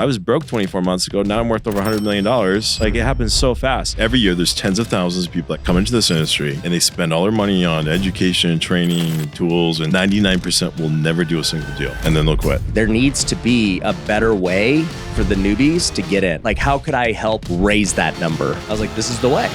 I was broke 24 months ago. Now I'm worth over $100 million. Like, it happens so fast. Every year, there's tens of thousands of people that come into this industry and they spend all their money on education, training, tools, and 99% will never do a single deal. And then they'll quit. There needs to be a better way for the newbies to get in. Like, how could I help raise that number? I was like, this is the way.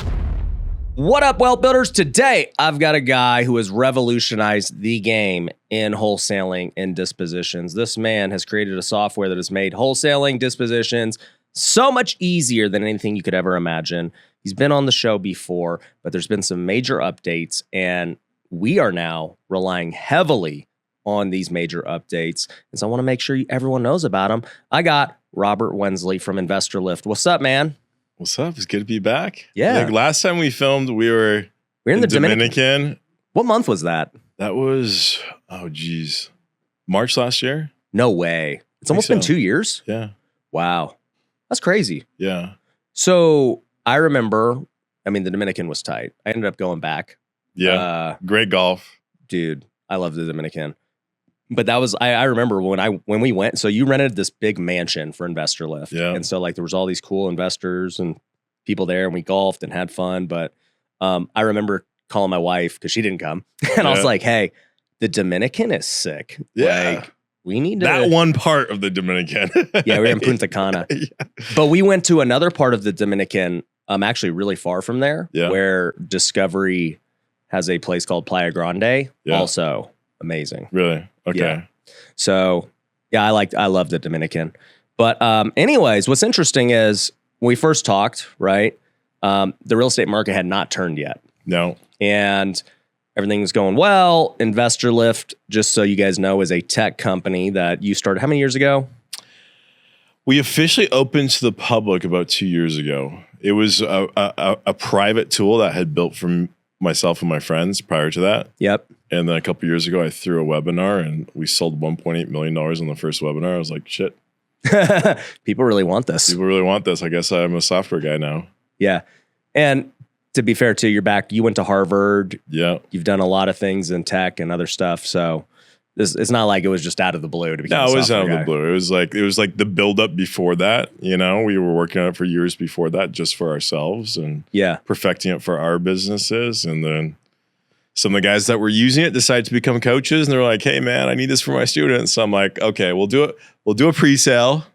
What up, wealth builders? Today, I've got a guy who has revolutionized the game in wholesaling and dispositions. This man has created a software that has made wholesaling, dispositions so much easier than anything you could ever imagine. He's been on the show before, but there's been some major updates, and we are now relying heavily on these major updates. And so I want to make sure everyone knows about them. I got Robert Wensley from Investor Lift. What's up, man? What's up? It's good to be back. Yeah. Like last time we filmed, we were in the Dominican. What month was that? That was, March last year. No way. It's almost been 2 years. Yeah. Wow. That's crazy. Yeah. So I remember, the Dominican was tight. I ended up going back. Yeah. Great golf. Dude, I love the Dominican. But that was, I remember when we went, so you rented this big mansion for Investor Lift. Yeah. And so like there was all these cool investors and people there, and we golfed and had fun. But I remember calling my wife because she didn't come. And I was like, hey, the Dominican is sick. Yeah. Like, we need to. That one part of the Dominican. Yeah, we were in Punta Cana. Yeah. But we went to another part of the Dominican, actually really far from there, where Discovery has a place called Playa Grande. Yeah. Also amazing. Really? Okay. Yeah. So, yeah, I love the Dominican. But anyways, what's interesting is when we first talked, right, the real estate market had not turned yet. No. And everything was going well. Investor Lift, just so you guys know, is a tech company that you started how many years ago? We officially opened to the public about 2 years ago. It was a private tool that I had built from myself and my friends prior to that. Yep. And then a couple of years ago, I threw a webinar and we sold $1.8 million on the first webinar. I was like, shit. People really want this. People really want this. I guess I'm a software guy now. Yeah. And to be fair too, you're back. You went to Harvard. Yeah. You've done a lot of things in tech and other stuff. So it's not like it was just out of the blue to become a software guy. No, it was out of the blue. It was like the buildup before that. You know, we were working on it for years before that just for ourselves and perfecting it for our businesses. And then some of the guys that were using it decided to become coaches, and they're like, "Hey, man, I need this for my students." So I'm like, "Okay, we'll do it. We'll do a pre-sale.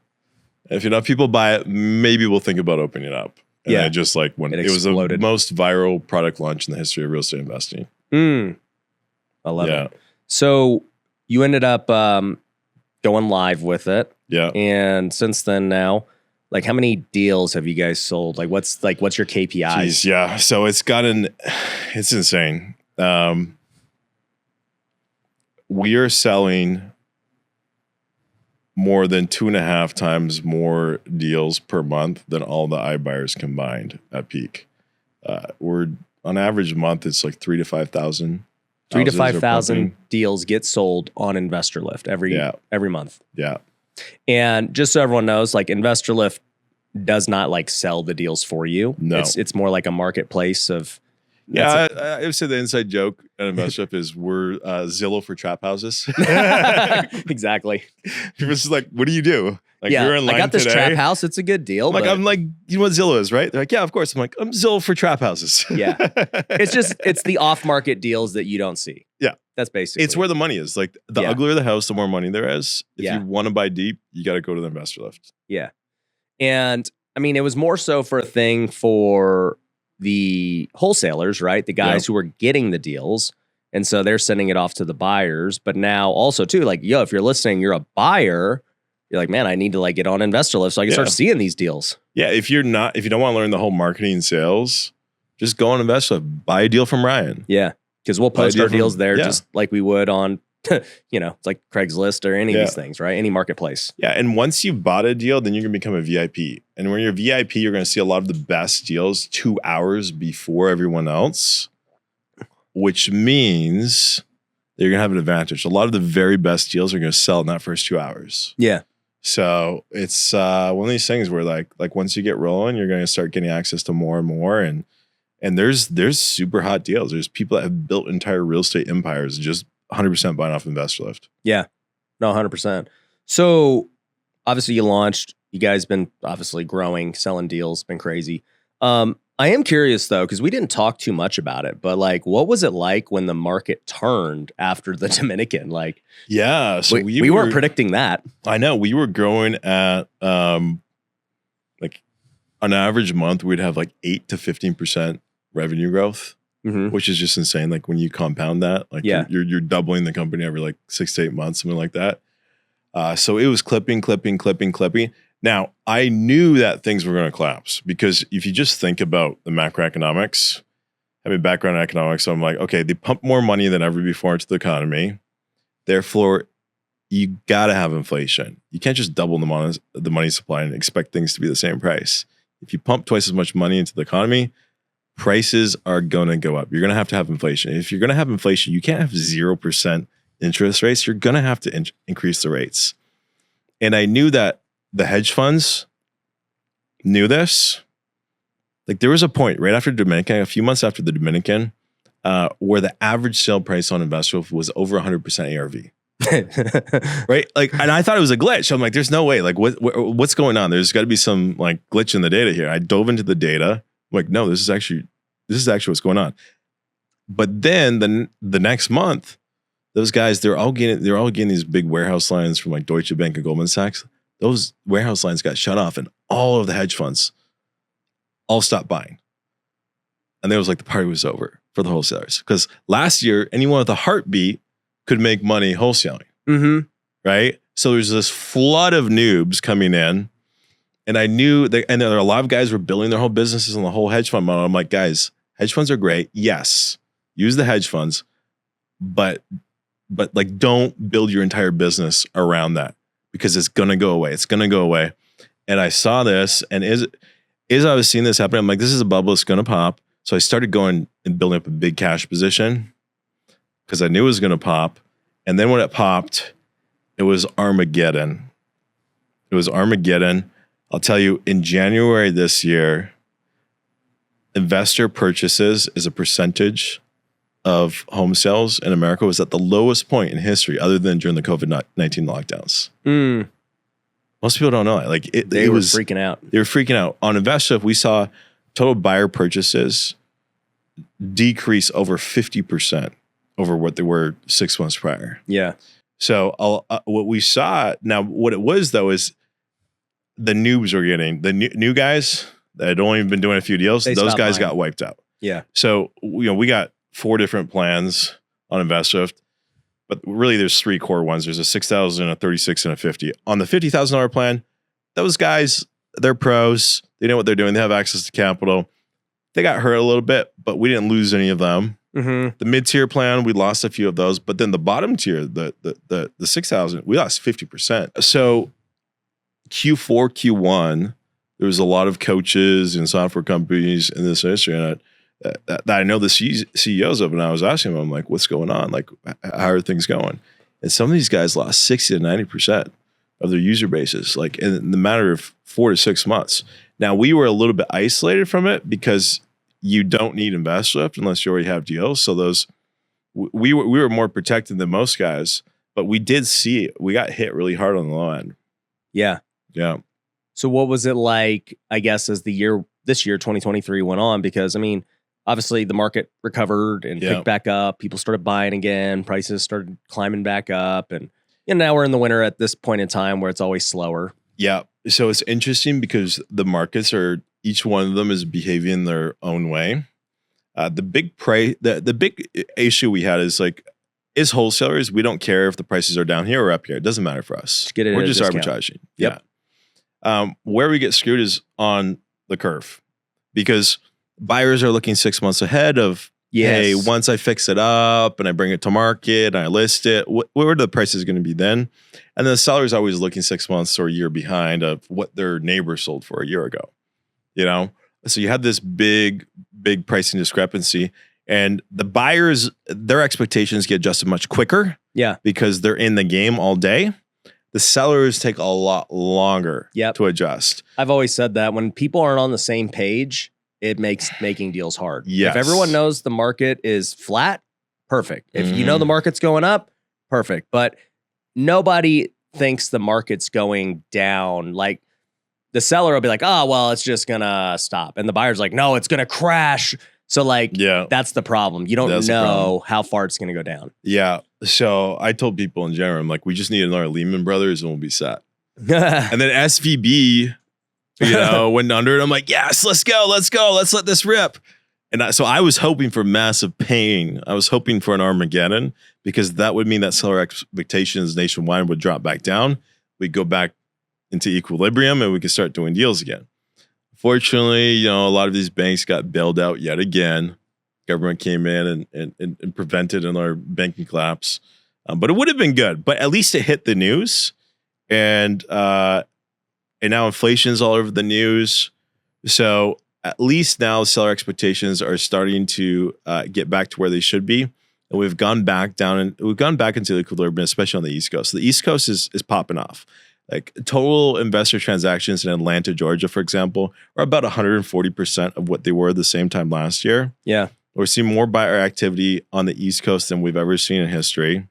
If enough people buy it, maybe we'll think about opening it up." And I just like when it was the most viral product launch in the history of real estate investing. I love it. So you ended up going live with it. Yeah. And since then, now, like, how many deals have you guys sold? Like, what's your KPIs? Jeez, yeah. So it's insane. We are selling more than 2.5 times more deals per month than all the iBuyers combined at peak. We're on average a month, it's like 3,000 to 5,000. 3,000 to 5,000 deals get sold on Investor Lift every month. Yeah. And just so everyone knows, like, Investor Lift does not like sell the deals for you. No. It's more like a marketplace of. Yeah, I would say the inside joke at Investor Lift is we're Zillow for trap houses. Exactly. People just like, what do you do? Like, you're in line I got this trap house. It's a good deal. I'm like, you know what Zillow is, right? They're like, yeah, of course. I'm like, I'm Zillow for trap houses. Yeah. It's the off-market deals that you don't see. Yeah. That's basically. It's where the money is. Like, the uglier the house, the more money there is. If you want to buy deep, you got to go to the Investor Lift. Yeah. And it was more so for a thing for the wholesalers, right? The guys who were getting the deals. And so they're sending it off to the buyers. But now also too, like, if you're listening, you're a buyer, you're like, man, I need to like get on Investor Lift so I can start seeing these deals. Yeah. If you don't want to learn the whole marketing and sales, just go on Investor Lift, buy a deal from Ryan. Yeah. Because we'll post our deals there just like we would on, it's like Craigslist or any of these things, right? Any marketplace. Yeah. And once you've bought a deal, then you're going to become a VIP. And when you're a VIP, you're going to see a lot of the best deals 2 hours before everyone else, which means you're going to have an advantage. A lot of the very best deals are going to sell in that first 2 hours. Yeah. So it's one of these things where like once you get rolling, you're going to start getting access to more and more. And there's super hot deals. There's people that have built entire real estate empires just 100% buying off Investor Lift. Yeah. No, 100%. So obviously you launched You guys been obviously growing, selling deals, been crazy. I am curious though, because we didn't talk too much about it, but like, what was it like when the market turned after the Dominican? Like, yeah, so we weren't predicting that. I know we were growing at like on average month, we'd have like 8 to 15% revenue growth, which is just insane. Like when you compound that, like you're doubling the company every like 6 to 8 months, something like that. So it was clipping. Now, I knew that things were going to collapse because if you just think about the macroeconomics, having background in economics, so I'm like, okay, they pump more money than ever before into the economy. Therefore, you got to have inflation. You can't just double the money supply and expect things to be the same price. If you pump twice as much money into the economy, prices are going to go up. You're going to have inflation. If you're going to have inflation, you can't have 0% interest rates. You're going to have to increase the rates. And I knew that the hedge funds knew this. Like there was a point right after Dominican, a few months after the Dominican, where the average sale price on Investor was over 100% ARV. Right? Like, and I thought it was a glitch. I'm like, there's no way. Like, what's going on? There's got to be some like glitch in the data here. I dove into the data. I'm like, no, this is actually what's going on. But then the next month, those guys, they're all getting these big warehouse lines from like Deutsche Bank and Goldman Sachs. Those warehouse lines got shut off and all of the hedge funds all stopped buying. And it was like the party was over for the wholesalers. Because last year, anyone with a heartbeat could make money wholesaling. Right? So there's this flood of noobs coming in. And I knew that, and there are a lot of guys were building their whole businesses on the whole hedge fund model. I'm like, guys, hedge funds are great. Yes, use the hedge funds, but like don't build your entire business around that. Because it's going to go away. It's going to go away. And I saw this, and as I was seeing this happen, I'm like, this is a bubble. It's going to pop. So I started going and building up a big cash position because I knew it was going to pop. And then when it popped, it was Armageddon. I'll tell you, in January this year, investor purchases as a percentage of home sales in America was at the lowest point in history other than during the COVID-19 lockdowns. Most people don't know that. Like they were freaking out. They were freaking out. On InvestShift, we saw total buyer purchases decrease over 50% over what they were 6 months prior. Yeah. So what we saw, now what it was though is the noobs were getting, the new guys that had only been doing a few deals, those guys got wiped out. Yeah. So, we got 4 different plans on InvestShift, but really there's 3 core ones. There's a 6,000, a 36, and a 50. On the $50,000 plan, those guys, they're pros. They know what they're doing. They have access to capital. They got hurt a little bit, but we didn't lose any of them. The mid-tier plan, we lost a few of those, but then the bottom tier, the 6,000, we lost 50%. So Q4, Q1, there was a lot of coaches and software companies in this industry, and that I know the CEOs of, and I was asking them, I'm like, what's going on? Like, how are things going? And some of these guys lost 60 to 90% of their user bases, like in the matter of 4 to 6 months. Now, we were a little bit isolated from it because you don't need InvestShift unless you already have deals. So we were more protected than most guys, but we did see it. We got hit really hard on the low end. Yeah. Yeah. So what was it like, I guess, as this year, 2023 went on? Because, I mean, obviously the market recovered and picked back up. People started buying again. Prices started climbing back up. And now we're in the winter at this point in time where it's always slower. Yeah. So it's interesting because the markets each one of them is behaving their own way. The big issue we had is like, as wholesalers, we don't care if the prices are down here or up here. It doesn't matter for us. We're just arbitraging. Yep. Yeah. Where we get screwed is on the curve because buyers are looking 6 months ahead of, hey, once I fix it up and I bring it to market and I list it, what are the prices going to be then? And the seller's always looking 6 months or a year behind of what their neighbor sold for a year ago, So you had this big pricing discrepancy, and the buyers, their expectations get adjusted much quicker. Yeah. Because they're in the game all day. The sellers take a lot longer to adjust. I've always said that when people aren't on the same page, it makes making deals hard. Yes. If everyone knows the market is flat, perfect. If you know the market's going up, perfect. But nobody thinks the market's going down. Like, the seller will be like, oh, well, it's just gonna stop. And the buyer's like, no, it's gonna crash. So like, that's the problem. You don't know how far it's gonna go down. Yeah. So I told people in general, I'm like, we just need another Lehman Brothers and we'll be set. And then SVB, went under, and I'm like, yes, let's go, let's let this rip. And so I was hoping for massive pain. I was hoping for an Armageddon, because that would mean that seller expectations nationwide would drop back down. We'd go back into equilibrium and we could start doing deals again. Fortunately, a lot of these banks got bailed out yet again. Government came in and prevented another banking collapse. But it would have been good. But at least it hit the news. And now inflation's all over the news. So at least now seller expectations are starting to get back to where they should be. And we've gone back down, and we've gone back into the equilibrium, especially on the East Coast. So the East Coast is popping off. Like total investor transactions in Atlanta, Georgia, for example, are about 140% of what they were the same time last year. Yeah. We're seeing more buyer activity on the East Coast than we've ever seen in history.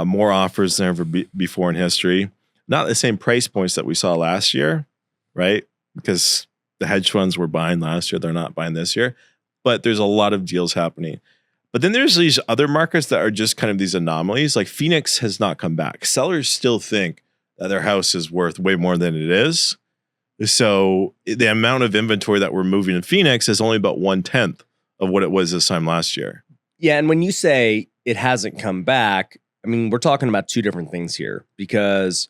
More offers than ever before in history. Not the same price points that we saw last year, right? Because the hedge funds were buying last year. They're not buying this year. But there's a lot of deals happening. But then there's these other markets that are just kind of these anomalies. Like Phoenix has not come back. Sellers still think that their house is worth way more than it is. So the amount of inventory that we're moving in Phoenix is only about 1/10 of what it was this time last year. Yeah, and when you say it hasn't come back, I mean, we're talking about two different things here, because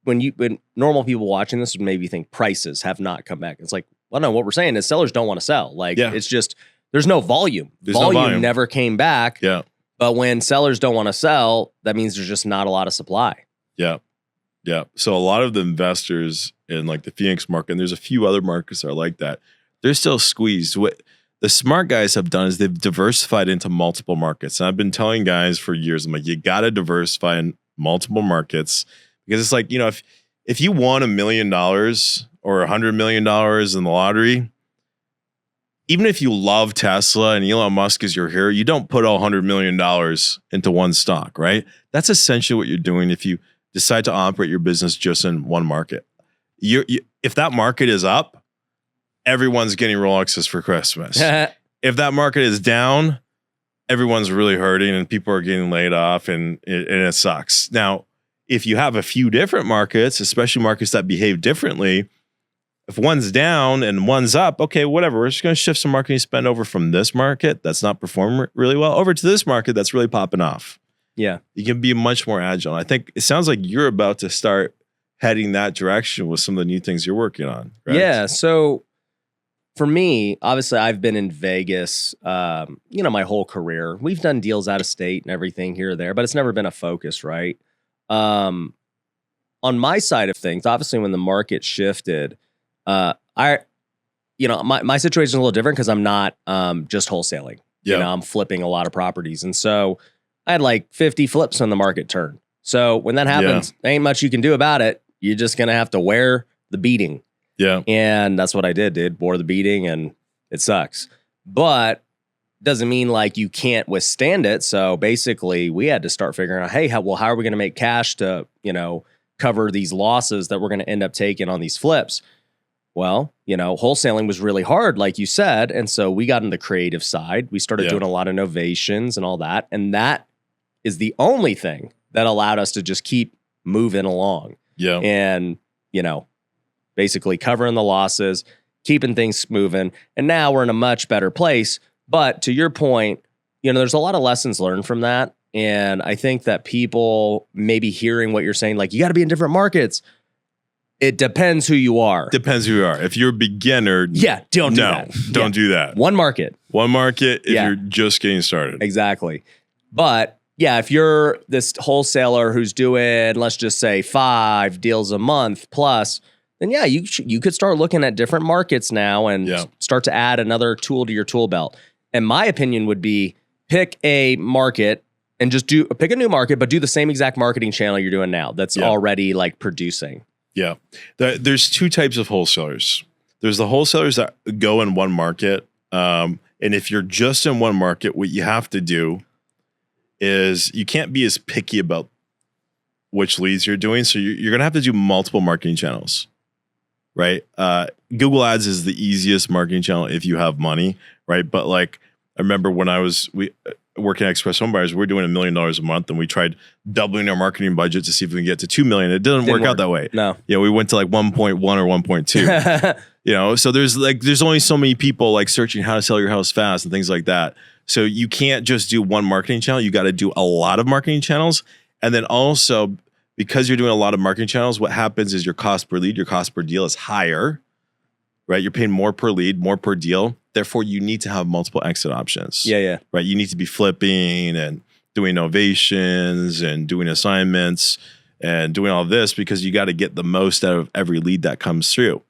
when normal people watching this would maybe think prices have not come back. It's like, well, no, what we're saying is sellers don't want to sell. Like, it's just, there's no volume. Volume never came back. Yeah. But when sellers don't want to sell, that means there's just not a lot of supply. Yeah. Yeah. So a lot of the investors in like the Phoenix market, and there's a few other markets that are like that, they're still squeezed. What the smart guys have done is they've diversified into multiple markets. And I've been telling guys for years, I'm like, you got to diversify in multiple markets, because it's like, if you won $1 million or $100 million in the lottery, even if you love Tesla and Elon Musk is your hero, you don't put all $100 million into one stock, right? That's essentially what you're doing if you decide to operate your business just in one market. If that market is up, everyone's getting Rolexes for Christmas. If that market is down, everyone's really hurting and people are getting laid off, and it sucks. Now, if you have a few different markets, especially markets that behave differently, if one's down and one's up, okay, whatever. We're just going to shift some marketing spend over from this market that's not performing really well over to this market that's really popping off. Yeah. You can be much more agile. I think it sounds like you're about to start heading that direction with some of the new things you're working on. Right? Yeah. So for me, obviously, I've been in Vegas, my whole career. We've done deals out of state and everything here or there, but it's never been a focus, right? On my side of things, obviously, when the market shifted, my situation is a little different because I'm not just wholesaling. Yeah. I'm flipping a lot of properties. And so I had like 50 flips when the market turned. So when that happens, there ain't much you can do about it. You're just going to have to wear the beating. Yeah. And that's what I did, dude. Bore the beating, and it sucks. But doesn't mean like you can't withstand it. So basically we had to start figuring out, hey, how are we going to make cash to, cover these losses that we're going to end up taking on these flips? Well, wholesaling was really hard, like you said. And so we got in the creative side. We started doing a lot of novations and all that. And that is the only thing that allowed us to just keep moving along. Yeah. And, basically covering the losses, keeping things moving. And now we're in a much better place. But to your point, there's a lot of lessons learned from that. And I think that people maybe hearing what you're saying, like, you got to be in different markets. It depends who you are. Depends who you are. If you're a beginner, don't do that. Don't do that. One market if you're just getting started. Exactly. But if you're this wholesaler who's doing, let's just say 5 deals a month plus, then you could start looking at different markets now and start to add another tool to your tool belt. And my opinion would be pick a market and just pick a new market, but do the same exact marketing channel you're doing now that's already like producing. Yeah. There's 2 types of wholesalers. There's the wholesalers that go in one market. And if you're just in one market, what you have to do is you can't be as picky about which leads you're doing. So you're going to have to do multiple marketing channels. right? Google Ads is the easiest marketing channel if you have money, right? But like, I remember when I was working at Express Home Buyers, we were doing $1 million a month, and we tried doubling our marketing budget to see if we can get to 2 million. It didn't work out that way. No. Yeah, we went to like 1.1 or 1.2. You know, so there's only so many people like searching how to sell your house fast and things like that. So you can't just do one marketing channel. You got to do a lot of marketing channels. And then also, because you're doing a lot of marketing channels, what happens is your cost per lead, your cost per deal is higher, right? You're paying more per lead, more per deal. Therefore, you need to have multiple exit options. Yeah. Right? You need to be flipping and doing novations and doing assignments and doing all this because you got to get the most out of every lead that comes through.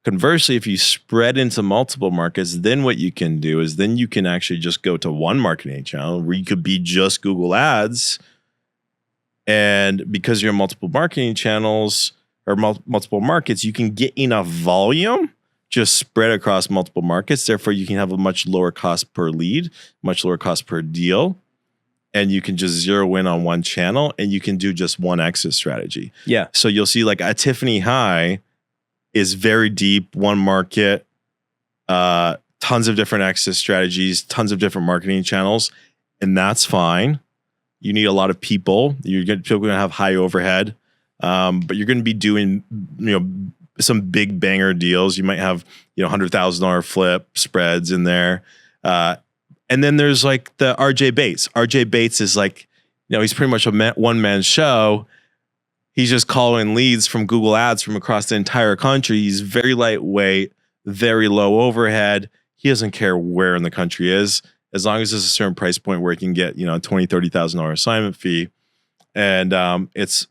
Conversely, if you spread into multiple markets, then what you can do is then you can actually just go to one marketing channel where you could be just Google Ads. And because you're in multiple marketing channels or multiple markets, you can get enough volume just spread across multiple markets. Therefore, you can have a much lower cost per lead, much lower cost per deal. And you can just zero in on one channel and you can do just one exit strategy. Yeah. So you'll see like a Tiffany High is very deep, one market, tons of different exit strategies, tons of different marketing channels. And that's fine. You need a lot of people. You're going to have high overhead, but you're going to be doing, some big banger deals. You might have, $100,000 flip spreads in there. And then there's like the RJ Bates. RJ Bates is like, he's pretty much a one-man show. He's just calling leads from Google Ads from across the entire country. He's very lightweight, very low overhead. He doesn't care where in the country is, as long as there's a certain price point where he can get, $20,000, $30,000 assignment fee. And it's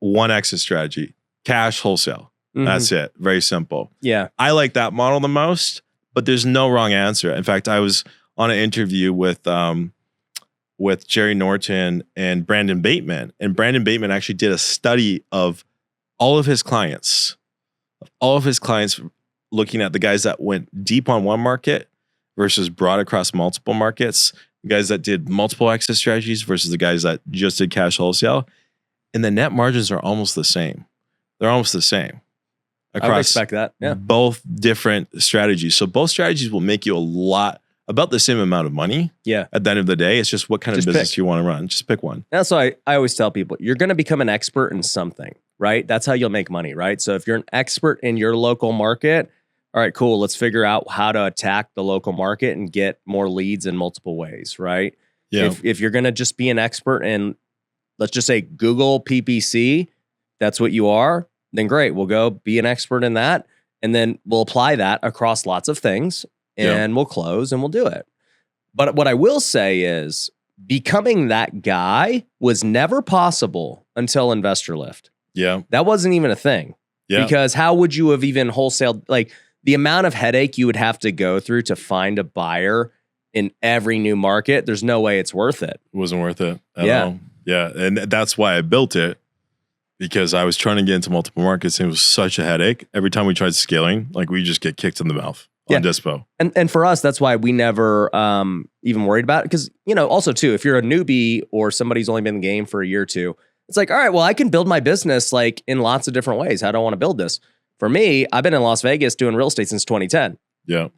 one exit strategy, cash wholesale. Mm-hmm. That's it. Very simple. Yeah. I like that model the most, but there's no wrong answer. In fact, I was on an interview with Jerry Norton and Brandon Bateman. And Brandon Bateman actually did a study of all of his clients, looking at the guys that went deep on one market versus broad across multiple markets, the guys that did multiple exit strategies versus the guys that just did cash wholesale. And the net margins are almost the same. They're almost the same across I would expect that. Yeah. Both different strategies. So both strategies will make you about the same amount of money. Yeah. At the end of the day, it's just what kind of business you want to run. Just pick one. That's why I always tell people, you're going to become an expert in something, right? That's how you'll make money, right? So if you're an expert in your local market, all right, cool. Let's figure out how to attack the local market and get more leads in multiple ways, right? Yeah. If you're going to just be an expert in, let's just say Google PPC, that's what you are, then great. We'll go be an expert in that. And then we'll apply that across lots of things. And we'll close and we'll do it. But what I will say is becoming that guy was never possible until Investor Lift. Yeah. That wasn't even a thing. Yeah. Because how would you have even wholesaled? Like the amount of headache you would have to go through to find a buyer in every new market, there's no way it's worth it. It wasn't worth it at all. Yeah. And that's why I built it, because I was trying to get into multiple markets and it was such a headache. Every time we tried scaling, like we just get kicked in the mouth. On Dispo. And for us, that's why we never even worried about it. Because, also too, if you're a newbie or somebody's only been in the game for a year or two, it's like, all right, well, I can build my business like in lots of different ways. How do I want to build this? For me, I've been in Las Vegas doing real estate since 2010. Yeah.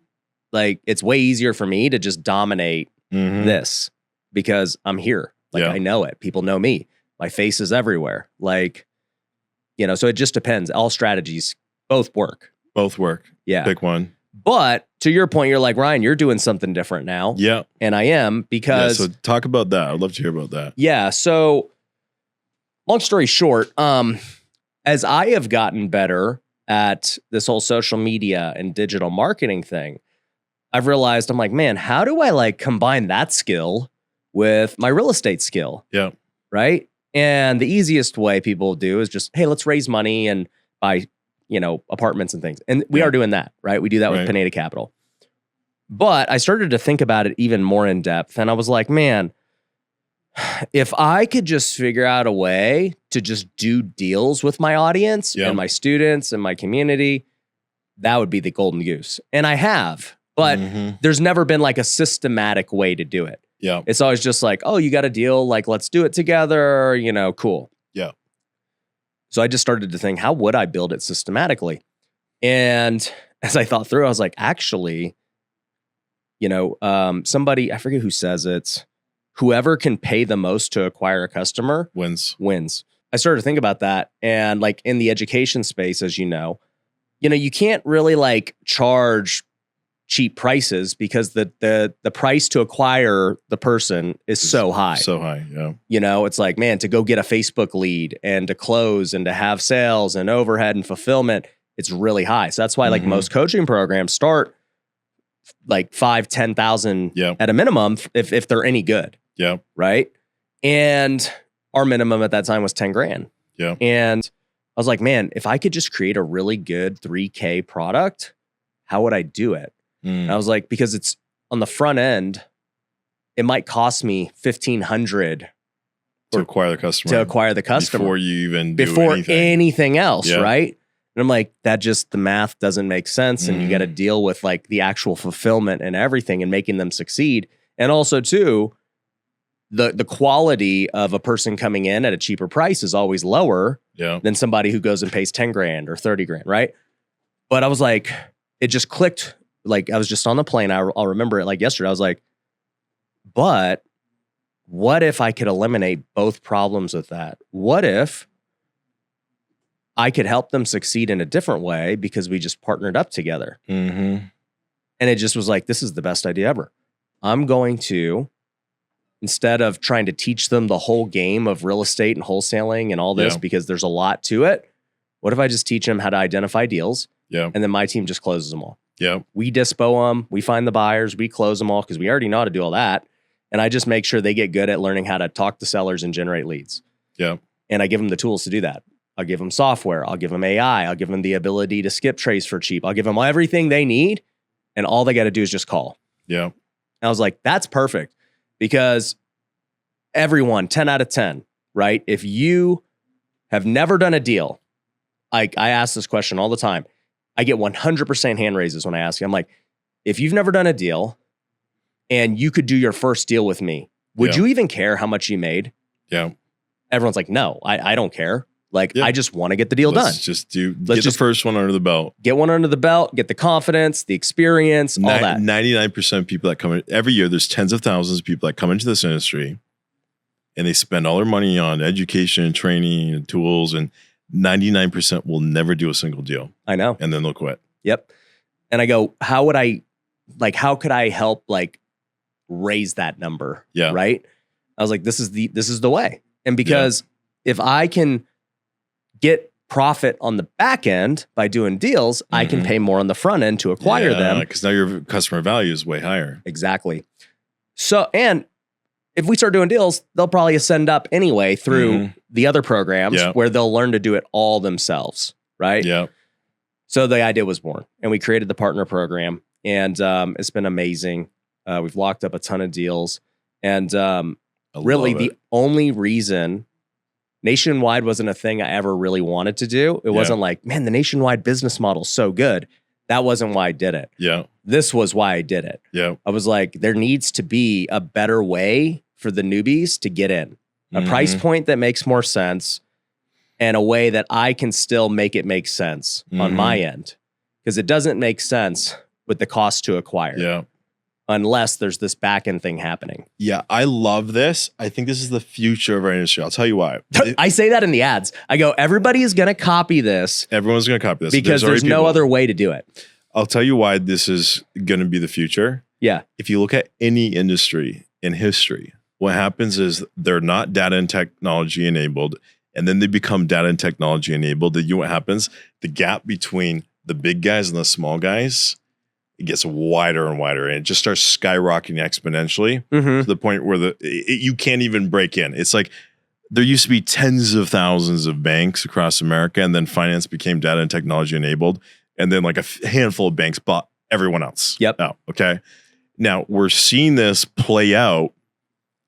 Like it's way easier for me to just dominate this because I'm here. Like I know it. People know me. My face is everywhere. Like, so it just depends. All strategies, both work. Both work. Yeah. Pick one. But to your point, you're like, Ryan, you're doing something different now. Yeah. And I am because... Yeah, so talk about that. I'd love to hear about that. Yeah. So long story short, as I have gotten better at this whole social media and digital marketing thing, I've realized I'm like, man, how do I like combine that skill with my real estate skill? Yeah. Right. And the easiest way people do is just, hey, let's raise money and buy apartments and things. And we are doing that, right? We do that with Pineda Capital. But I started to think about it even more in depth. And I was like, man, if I could just figure out a way to just do deals with my audience and my students and my community, that would be the golden goose. And I have, but there's never been like a systematic way to do it. Yeah. It's always just like, oh, you got a deal. Like, let's do it together. Cool. Yeah. So I just started to think, how would I build it systematically? And as I thought through, I was like, actually, somebody, I forget who says it, whoever can pay the most to acquire a customer wins. I started to think about that. And like in the education space, as you know, you can't really like charge cheap prices because the price to acquire the person is so high. So high, yeah. It's like, man, to go get a Facebook lead and to close and to have sales and overhead and fulfillment, it's really high. So that's why like most coaching programs start like 5,000, 10,000 at a minimum if they're any good. Yeah. Right. And our minimum at that time was 10 grand. Yeah. And I was like, man, if I could just create a really good 3K product, how would I do it? And I was like, because it's on the front end, it might cost me $1,500 to acquire the customer. Before you even do anything else, right? And I'm like, the math doesn't make sense. And you got to deal with like the actual fulfillment and everything and making them succeed. And also too, the quality of a person coming in at a cheaper price is always lower than somebody who goes and pays 10 grand or 30 grand, right? But I was like, it just clicked. Like I was just on the plane. I'll remember it like yesterday. I was like, but what if I could eliminate both problems with that? What if I could help them succeed in a different way because we just partnered up together? And it just was like, this is the best idea ever. I'm going to, instead of trying to teach them the whole game of real estate and wholesaling and all this, because there's a lot to it, what if I just teach them how to identify deals? And then my team just closes them all. We dispo them, we find the buyers, we close them all because we already know how to do all that. And I just make sure they get good at learning how to talk to sellers and generate leads. And I give them the tools to do that. I'll give them software. I'll give them AI. I'll give them the ability to skip trace for cheap. I'll give them everything they need. And all they got to do is just call. And I was like, that's perfect. Because everyone, 10 out of 10, right? If you have never done a deal, I ask this question all the time. I get 100% hand raises when I ask you. I'm like, if you've never done a deal and you could do your first deal with me, would you even care how much you made? Everyone's like, no, I don't care. Like, I just want to get the deal done. Get the first one under the belt. Get one under the belt, get the confidence, the experience, all that. 99% of people that come in, every year, there's tens of thousands of people that come into this industry and they spend all their money on education and training and tools, and 99% will never do a single deal. I know. And then they'll quit. And I go, how could I help like raise that number? Right. I was like, this is the way. And because if I can get profit on the back end by doing deals, I can pay more on the front end to acquire them. Because now your customer value is way higher. Exactly. So, and if we start doing deals, they'll probably ascend up anyway through the other programs where they'll learn to do it all themselves. Right. So the idea was born and we created the partner program, and it's been amazing. We've locked up a ton of deals, and really the only reason nationwide wasn't a thing I ever really wanted to do. It wasn't like, man, the nationwide business model is so good. That wasn't why I did it. This was why I did it. I was like, there needs to be a better way for the newbies to get in. A price point that makes more sense, and a way that I can still make it make sense on my end. Because it doesn't make sense with the cost to acquire. Unless there's this back end thing happening. I love this. I think this is the future of our industry. I'll tell you why. I say that in the ads. I go, everybody is going to copy this. Everyone's going to copy this. Because there's no other way to do it. I'll tell you why this is going to be the future. If you look at any industry in history, what happens is they're not data and technology enabled, and then they become data and technology enabled. Then what happens? The gap between the big guys and the small guys, it gets wider and wider, and it just starts skyrocketing exponentially to the point where you can't even break in. It's like there used to be tens of thousands of banks across America, and then finance became data and technology enabled, and then like a handful of banks bought everyone else. Okay. Now we're seeing this play out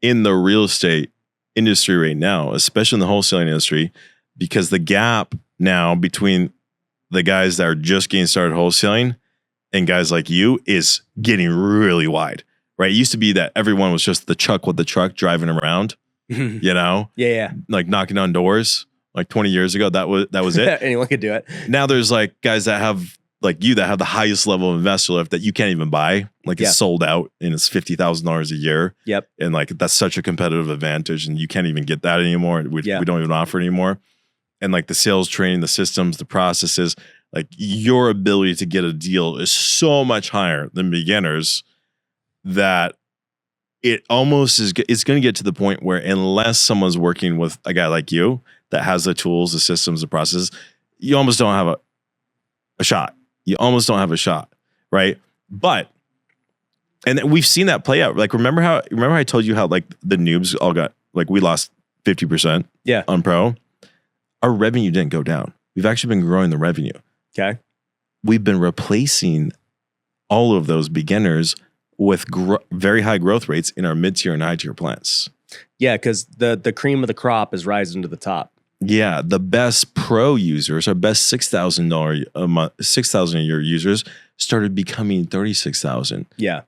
in the real estate industry right now, especially in the wholesaling industry, because the gap now between the guys that are just getting started wholesaling and guys like you is getting really wide, right? It used to be that everyone was just the Chuck with the truck driving around, you know? Like knocking on doors. Like 20 years ago, that was it. Anyone could do it. Now there's like guys that have like you that have the highest level of investor lift that you can't even buy. Like it's sold out and it's $50,000 a year. Yep. And like that's such a competitive advantage and you can't even get that anymore. We don't even offer it anymore. And like the sales training, the systems, the processes, like your ability to get a deal is so much higher than beginners that it almost is. It's going to get to the point where unless someone's working with a guy like you that has the tools, the systems, the processes, you almost don't have a shot. You almost don't have a shot, right? But and we've seen that play out. Like remember how I told you how like the noobs all got like we lost 50% on pro. Our revenue didn't go down. We've actually been growing the revenue. Okay. We've been replacing all of those beginners with very high growth rates in our mid-tier and high-tier plans. Yeah, because the cream of the crop is rising to the top. Yeah, the best pro users, our best $6,000 a month, $6,000 a year users started becoming $36,000. Yeah.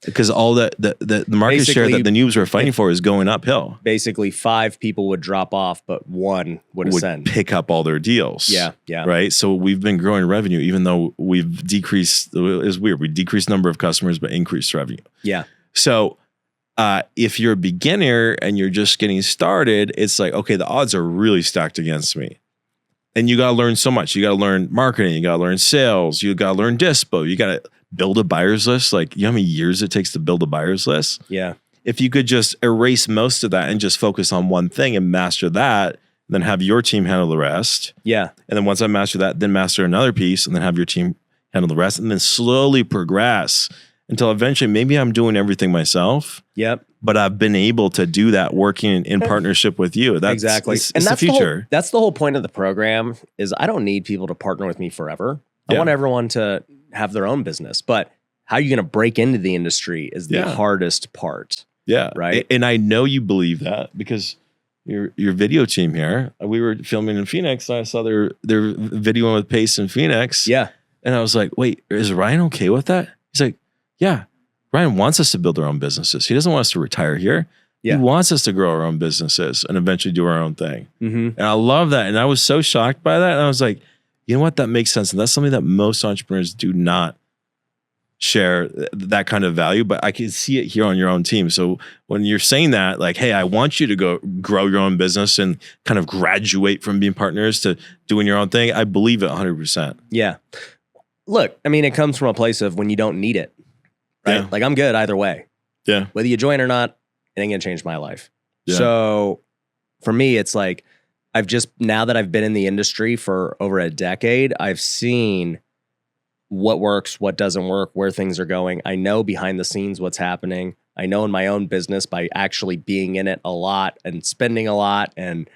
Because all the market share that the noobs were fighting for is going uphill. Basically, 5 people would drop off, but 1 would ascend. Pick up all their deals. Yeah. Right? So we've been growing revenue, even though we've decreased, it's weird, we decreased number of customers, but increased revenue. Yeah. So if you're a beginner and you're just getting started, it's like, okay, the odds are really stacked against me. And you got to learn so much. You got to learn marketing. You got to learn sales. You got to learn dispo. You got to build a buyer's list. Like, you know how many years it takes to build a buyer's list? Yeah. If you could just erase most of that and just focus on one thing and master that, then have your team handle the rest. Yeah. And then once I master that, then master another piece and then have your team handle the rest and then slowly progress until eventually maybe I'm doing everything myself. Yep. But I've been able to do that working in partnership with you. That's exactly. It's and that's the future. That's the whole point of the program is I don't need people to partner with me forever. I want everyone to have their own business. But how you're going to break into the industry is the hardest part. Yeah. Right. And I know you believe that because your video team here, we were filming in Phoenix. And I saw their video with Pace in Phoenix. Yeah. And I was like, wait, is Ryan okay with that? He's like, yeah. Ryan wants us to build our own businesses. He doesn't want us to retire here. Yeah. He wants us to grow our own businesses and eventually do our own thing. Mm-hmm. And I love that. And I was so shocked by that. And I was like, you know what? That makes sense. And that's something that most entrepreneurs do not share that kind of value, but I can see it here on your own team. So when you're saying that, like, hey, I want you to go grow your own business and kind of graduate from being partners to doing your own thing, I believe it 100%. Yeah. Look, I mean, it comes from a place of when you don't need it. Right? Yeah. Like I'm good either way. Yeah. Whether you join or not, it ain't gonna change my life. Yeah. So for me, it's like now that I've been in the industry for over a decade, I've seen what works, what doesn't work, where things are going. I know behind the scenes what's happening. I know in my own business by actually being in it a lot and spending a lot. And,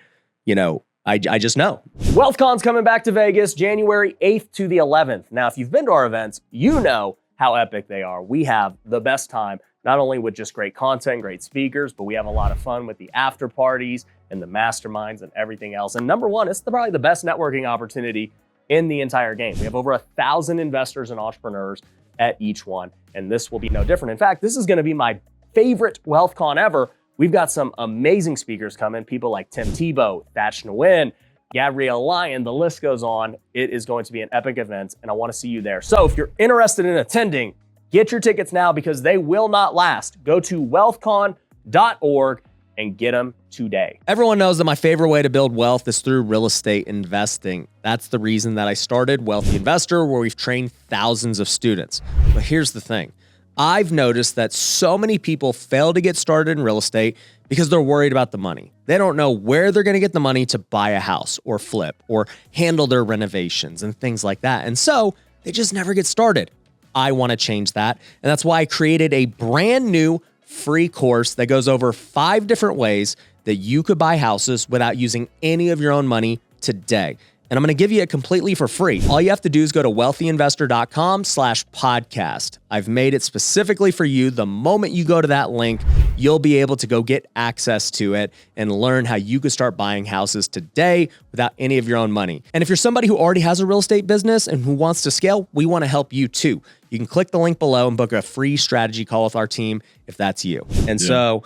you know, I just know. WealthCon's coming back to Vegas January 8th to the 11th. Now, if you've been to our events, you know how epic they are. We have the best time, not only with just great content, great speakers, but we have a lot of fun with the after parties and the masterminds and everything else. And number one, it's probably the best networking opportunity in the entire game. We have over 1,000 investors and entrepreneurs at each one, and this will be no different. In fact, this is gonna be my favorite WealthCon ever. We've got some amazing speakers coming, people like Tim Tebow, Thach Nguyen, Gabrielle Lyon, the list goes on. It is going to be an epic event, and I want to see you there. So if you're interested in attending, get your tickets now because they will not last. Go to wealthcon.org and get them today. Everyone knows that my favorite way to build wealth is through real estate investing. That's the reason that I started Wealthy Investor, where we've trained thousands of students. But here's the thing. I've noticed that so many people fail to get started in real estate because they're worried about the money. They don't know where they're going to get the money to buy a house or flip or handle their renovations and things like that. And so they just never get started. I want to change that. And that's why I created a brand new free course that goes over 5 different ways that you could buy houses without using any of your own money today. And I'm going to give you it completely for free. All you have to do is go to wealthyinvestor.com/podcast. I've made it specifically for you. The moment you go to that link, you'll be able to go get access to it and learn how you could start buying houses today without any of your own money. And if you're somebody who already has a real estate business and who wants to scale, we want to help you too. You can click the link below and book a free strategy call with our team if that's you. And so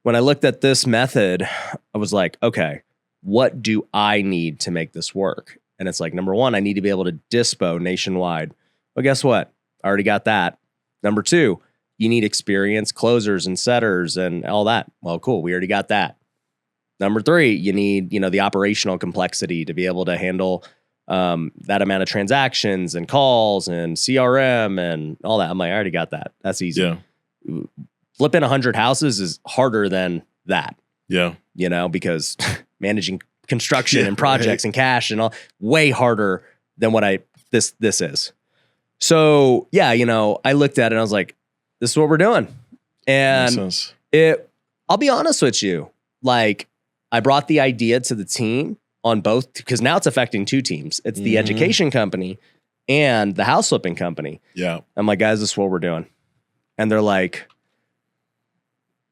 when I looked at this method, I was like, okay, what do I need to make this work? And it's like, number one, I need to be able to dispo nationwide. Well, guess what? I already got that. Number two, you need experienced closers and setters and all that. Well, cool. We already got that. Number three, you need, the operational complexity to be able to handle that amount of transactions and calls and CRM and all that. I'm like, I already got that. That's easy. Yeah. Flipping 100 houses is harder than that. Yeah. Because managing construction and projects and cash and all, way harder than what this is. So yeah, I looked at it and I was like, this is what we're doing. And I'll be honest with you. Like, I brought the idea to the team on both, because now it's affecting two teams. It's the education company and the house flipping company. Yeah. I'm like, guys, this is what we're doing. And they're like,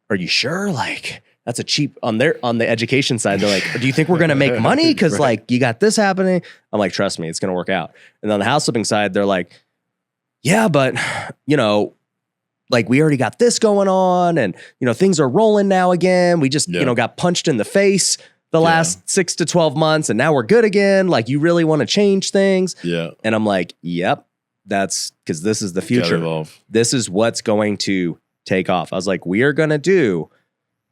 are you sure? Like, that's a cheap on the education side. They're like, do you think we're going to make money? Cause right. Like, you got this happening. I'm like, trust me, it's going to work out. And on the house flipping side, they're like, yeah, but like, we already got this going on and, things are rolling now again. We just, got punched in the face the last 6 to 12 months and now we're good again. Like, you really want to change things. Yeah. And I'm like, yep, that's because this is the future. This is what's going to take off. I was like, we are going to do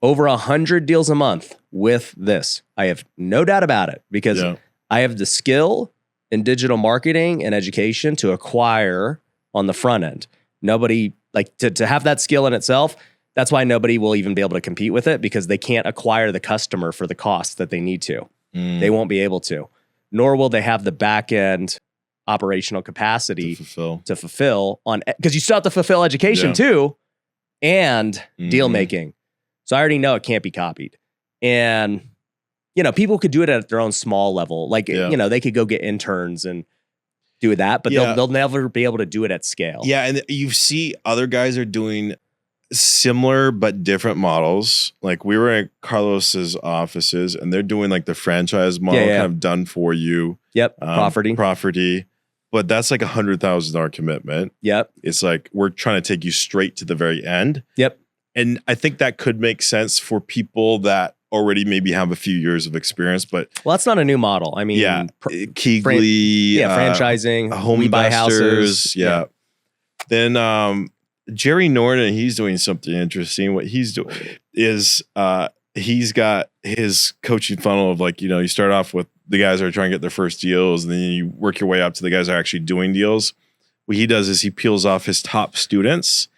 over 100 deals a month with this. I have no doubt about it because I have the skill in digital marketing and education to acquire on the front end. Nobody, like, to have that skill in itself, that's why nobody will even be able to compete with it, because they can't acquire the customer for the cost that they need to. They won't be able to, nor will they have the back end operational capacity to fulfill on, because you still have to fulfill education too and deal making. So I already know it can't be copied. And, people could do it at their own small level. Like, they could go get interns and do that, but they'll never be able to do it at scale. Yeah, and you see other guys are doing similar but different models. Like, we were at Carlos's offices and they're doing like the franchise model, kind of done for you. Yep, property. But that's like $100,000 commitment. Yep. It's like, we're trying to take you straight to the very end. Yep. And I think that could make sense for people that already maybe have a few years of experience, but that's not a new model. I mean, Keegley, franchising, home we buy houses. Yeah. Then Jerry Norton, he's doing something interesting. What he's doing is he's got his coaching funnel of like, you start off with the guys that are trying to get their first deals, and then you work your way up to the guys that are actually doing deals. What he does is he peels off his top students.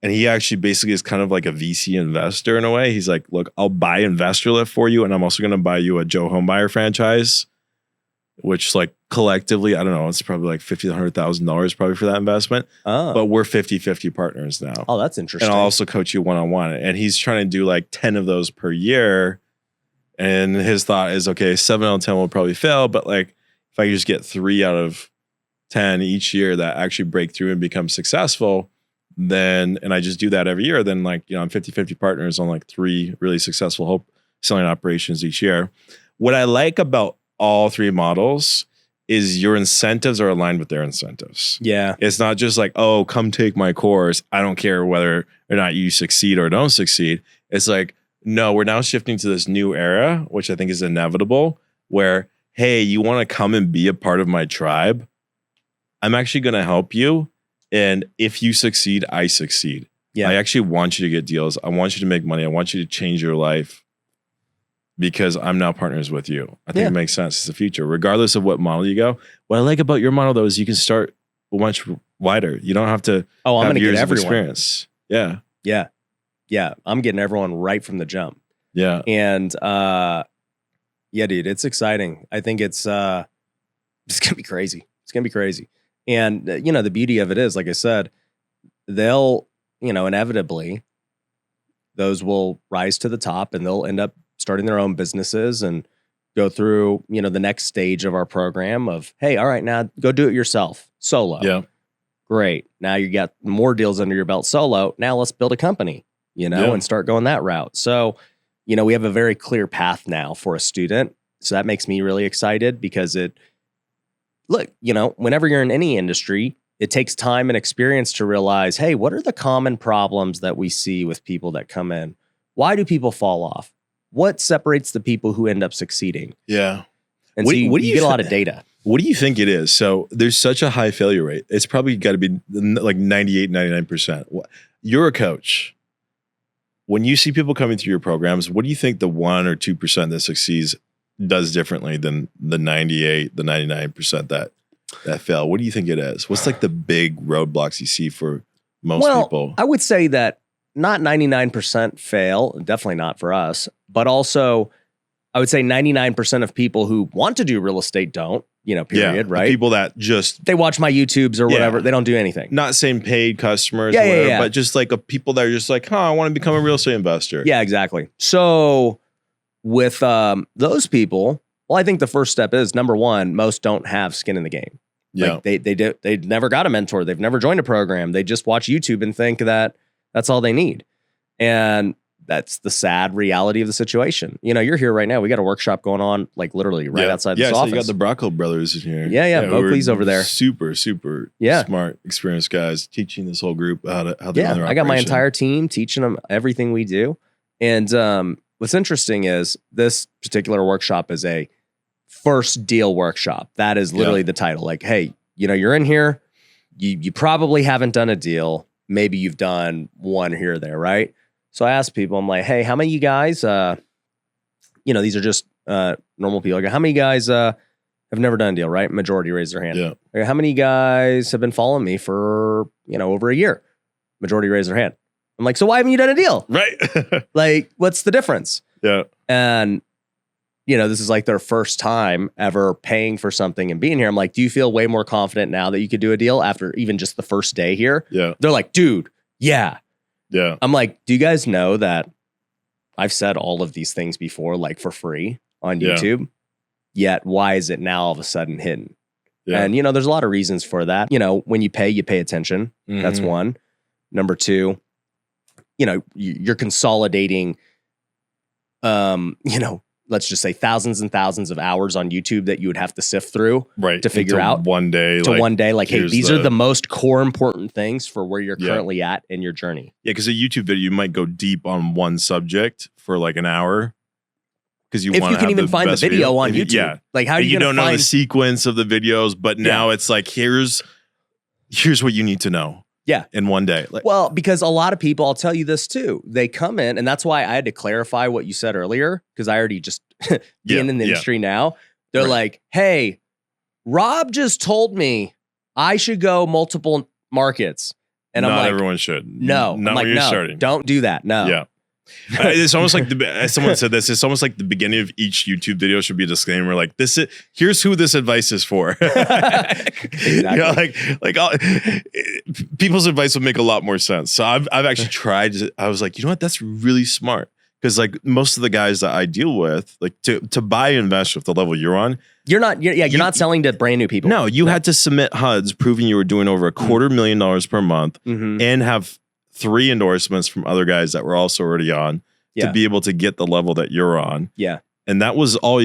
And he actually basically is kind of like a VC investor in a way. He's like, look, I'll buy Investor Lift for you. And I'm also going to buy you a Joe Homebuyer franchise, which like collectively, I don't know, it's probably like $50,000 to $100,000 probably for that investment. Oh. But we're 50-50 partners now. Oh, that's interesting. And I'll also coach you one-on-one. And he's trying to do like 10 of those per year. And his thought is, okay, 7 out of 10 will probably fail. But like, if I just get 3 out of 10 each year that actually break through and become successful, then, and I just do that every year, then like, I'm 50-50 partners on like 3 really successful selling operations each year. What I like about all 3 models is your incentives are aligned with their incentives. Yeah. It's not just like, oh, come take my course. I don't care whether or not you succeed or don't succeed. It's like, no, we're now shifting to this new era, which I think is inevitable, where, hey, you want to come and be a part of my tribe? I'm actually going to help you. And if you succeed, I succeed. Yeah. I actually want you to get deals. I want you to make money. I want you to change your life because I'm now partners with you. I think it makes sense. It's the future, regardless of what model you go. What I like about your model, though, is you can start much wider. You don't have to I'm have gonna years get of everyone. experience. Yeah. Yeah. Yeah. I'm getting everyone right from the jump. Yeah. And yeah, dude, it's exciting. I think it's going to be crazy. It's going to be crazy. And, the beauty of it is, like I said, they'll, inevitably, those will rise to the top and they'll end up starting their own businesses and go through, the next stage of our program of, hey, all right, now go do it yourself, solo. Yeah. Great. Now you got more deals under your belt solo. Now let's build a company, and start going that route. So, we have a very clear path now for a student. So that makes me really excited because look, whenever you're in any industry, it takes time and experience to realize, hey, what are the common problems that we see with people that come in? Why do people fall off? What separates the people who end up succeeding? Yeah. And so you get a lot of data. What do you think it is? So there's such a high failure rate. It's probably got to be like 98, 99%. You're a coach. When you see people coming through your programs, what do you think the 1 or 2% that succeeds does differently than the 98, the 99% that fail? What do you think it is? What's like the big roadblocks you see for most people? I would say that not 99% fail, definitely not for us, but also I would say 99% of people who want to do real estate don't, period, right? People that just... They watch my YouTubes or whatever. They don't do anything. Not saying paid customers or whatever, but just like people that are just like, I want to become a real estate investor. Yeah, exactly. So with those people, well, I think the first step is, number one, most don't have skin in the game. Yeah. Like they never got a mentor. They've never joined a program. They just watch YouTube and think that that's all they need. And that's the sad reality of the situation. You're here right now. We got a workshop going on, like literally right outside this office. Yeah, so you got the Brocco brothers in here. Yeah. Oakley's over there. Super smart, experienced guys teaching this whole group how to run their operation. I got my entire team teaching them everything we do. And what's interesting is this particular workshop is a first deal workshop. That is literally the title. Like, hey, you're in here. You probably haven't done a deal. Maybe you've done one here or there, right? So I asked people, I'm like, hey, how many of you guys, these are just normal people. I go, how many guys have never done a deal, right? Majority raise their hand. Yeah. I go, how many guys have been following me for, over a year? Majority raise their hand. I'm like, so why haven't you done a deal? Right. Like, what's the difference? Yeah. And, this is like their first time ever paying for something and being here. I'm like, do you feel way more confident now that you could do a deal after even just the first day here? Yeah. They're like, dude, yeah. Yeah. I'm like, do you guys know that I've said all of these things before, like for free on YouTube? Yet why is it now all of a sudden hidden? Yeah. And, there's a lot of reasons for that. When you pay attention. Mm-hmm. That's one. Number two, you're consolidating, let's just say thousands and thousands of hours on YouTube that you would have to sift through to figure out one day. Like, hey, these are the most core important things for where you're currently at in your journey. Yeah, because a YouTube video, you might go deep on one subject for like an hour. Because if you can even find the video on YouTube. Yeah. Like, how are you don't know the sequence of the videos, but now it's like, here's what you need to know. Yeah. In one day. Well, because a lot of people, I'll tell you this too, they come in, and that's why I had to clarify what you said earlier, because I already just being in the industry now. They're like, hey, Rob just told me I should go multiple markets. And I'm like, everyone should. No. Not when you're starting. Don't do that. No. Yeah. It's almost like someone said this. It's almost like the beginning of each YouTube video should be a disclaimer, like here's who this advice is for. Exactly. People's advice would make a lot more sense. So I've actually tried. I was like, you know what? That's really smart, because like most of the guys that I deal with, like to buy and invest with the level you're on, you're not selling to brand new people. No, you had to submit HUDs proving you were doing over $250,000 per month and have 3 endorsements from other guys that were also already on to be able to get the level that you're on. Yeah. And that was all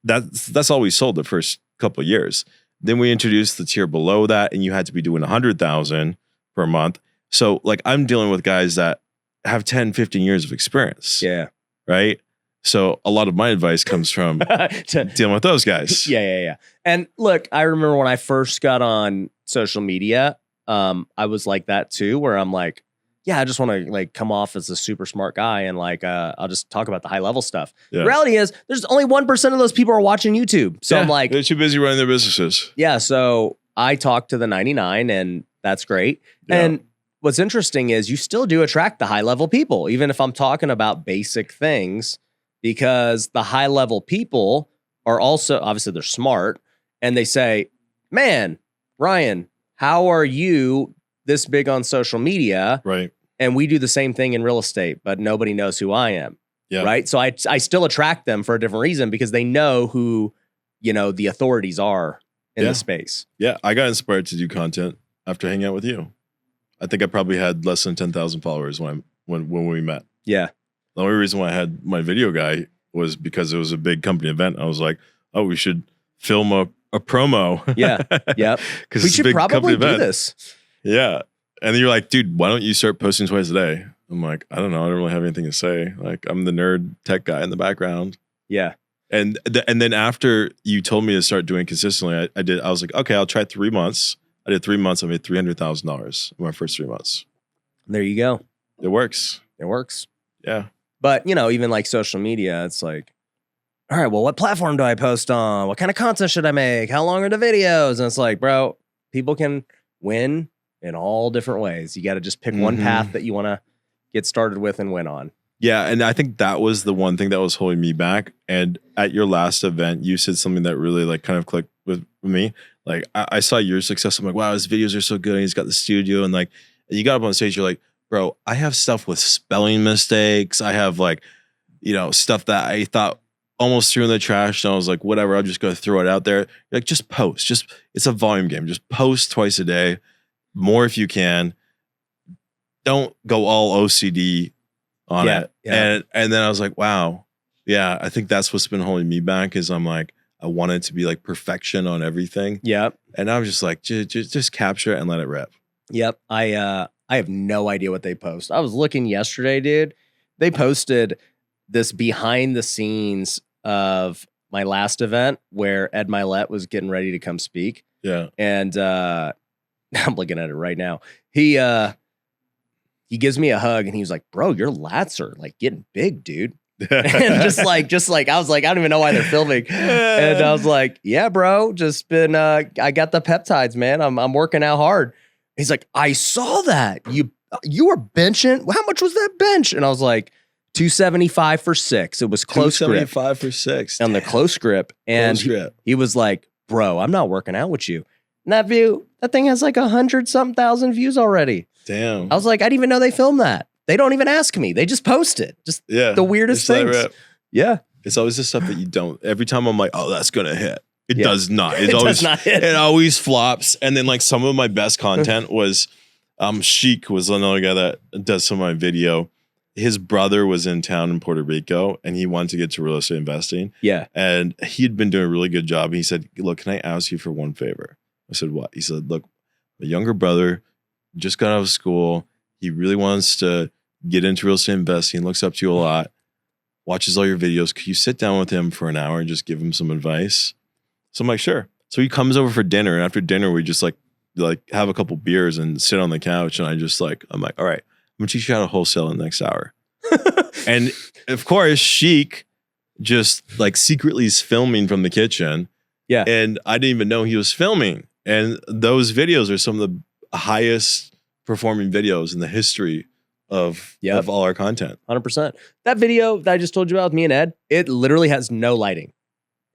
that's all we sold the first couple of years. Then we introduced the tier below that, and you had to be doing 100,000 per month. So like I'm dealing with guys that have 10, 15 years of experience. Yeah. Right. So a lot of my advice comes from dealing with those guys. Yeah. And look, I remember when I first got on social media, I was like that too, where I'm like, I just want to like come off as a super smart guy and like I'll just talk about the high level stuff. Yeah. The reality is there's only 1% of those people are watching YouTube. So I'm like, they're too busy running their businesses. Yeah. So I talk to the 99, and that's great. Yeah. And what's interesting is you still do attract the high level people, even if I'm talking about basic things, because the high level people are also, obviously they're smart, and they say, man, Ryan, how are you this big on social media? Right. And we do the same thing in real estate, but nobody knows who I am. Yeah. Right. So I still attract them for a different reason, because they know who, the authorities are in the space. Yeah. I got inspired to do content after hanging out with you. I think I probably had less than 10,000 followers when we met. Yeah. The only reason why I had my video guy was because it was a big company event. I was like, oh, we should film a promo. Yeah. Yeah. Because we should probably do this. Yeah. And then you're like, dude, why don't you start posting twice a day? I'm like, I don't know. I don't really have anything to say. Like, I'm the nerd tech guy in the background. Yeah. And then after you told me to start doing consistently, I was like, okay, I'll try 3 months. I did 3 months. I made $300,000 in my first 3 months. There you go. It works. Yeah. But, even like social media, it's like, all right, well, what platform do I post on? What kind of content should I make? How long are the videos? And it's like, bro, people can win in all different ways. You got to just pick one path that you want to get started with and win on. Yeah, and I think that was the one thing that was holding me back. And at your last event, you said something that really like kind of clicked with me. Like I saw your success. I'm like, wow, his videos are so good. And he's got the studio, and like you got up on stage, you're like, bro, I have stuff with spelling mistakes. I have like, stuff that I thought almost threw in the trash. And I was like, whatever, I'll just go throw it out there. You're like, just post. It's a volume game. Just post twice a day, more if you can. Don't go all OCD on it. Yeah. And then I was like, wow. Yeah, I think that's what's been holding me back is I'm like, I want it to be like perfection on everything. Yep. And I was just like, just capture it and let it rip. Yep. I have no idea what they post. I was looking yesterday, dude. They posted this behind the scenes of my last event where Ed Milet was getting ready to come speak. Yeah. And I'm looking at it right now. He gives me a hug and he was like, bro, your lats are like getting big, dude. And just like, I was like, I don't even know why they're filming. And I was like, yeah, bro, just been, I got the peptides, man. I'm working out hard. He's like, I saw that you were benching. How much was that bench? And I was like, 275 for 6. It was close grip. 275 for 6. On the close grip. And he was like, bro, I'm not working out with you. And that thing has like 100-something thousand views already. Damn. I was like, I didn't even know they filmed that. They don't even ask me. They just post it. Just the weirdest things. Yeah. It's always the stuff that you don't. Every time I'm like, oh, that's going to hit. It does not. It always does not hit. It always flops. And then like some of my best content was Sheik was another guy that does some of my video. His brother was in town in Puerto Rico and he wanted to get to real estate investing. Yeah. And he had been doing a really good job. He said, look, can I ask you for one favor? I said, what? He said, look, my younger brother just got out of school. He really wants to get into real estate investing, looks up to you a lot, watches all your videos. Could you sit down with him for an hour and just give him some advice? So I'm like, sure. So he comes over for dinner. And after dinner, we just like have a couple beers and sit on the couch. And I'm like, all right, I'm going to teach you how to wholesale in the next hour. And of course, Sheik just like secretly is filming from the kitchen. Yeah. And I didn't even know he was filming. And those videos are some of the highest performing videos in the history of all our content. 100%. That video that I just told you about with me and Ed, it literally has no lighting.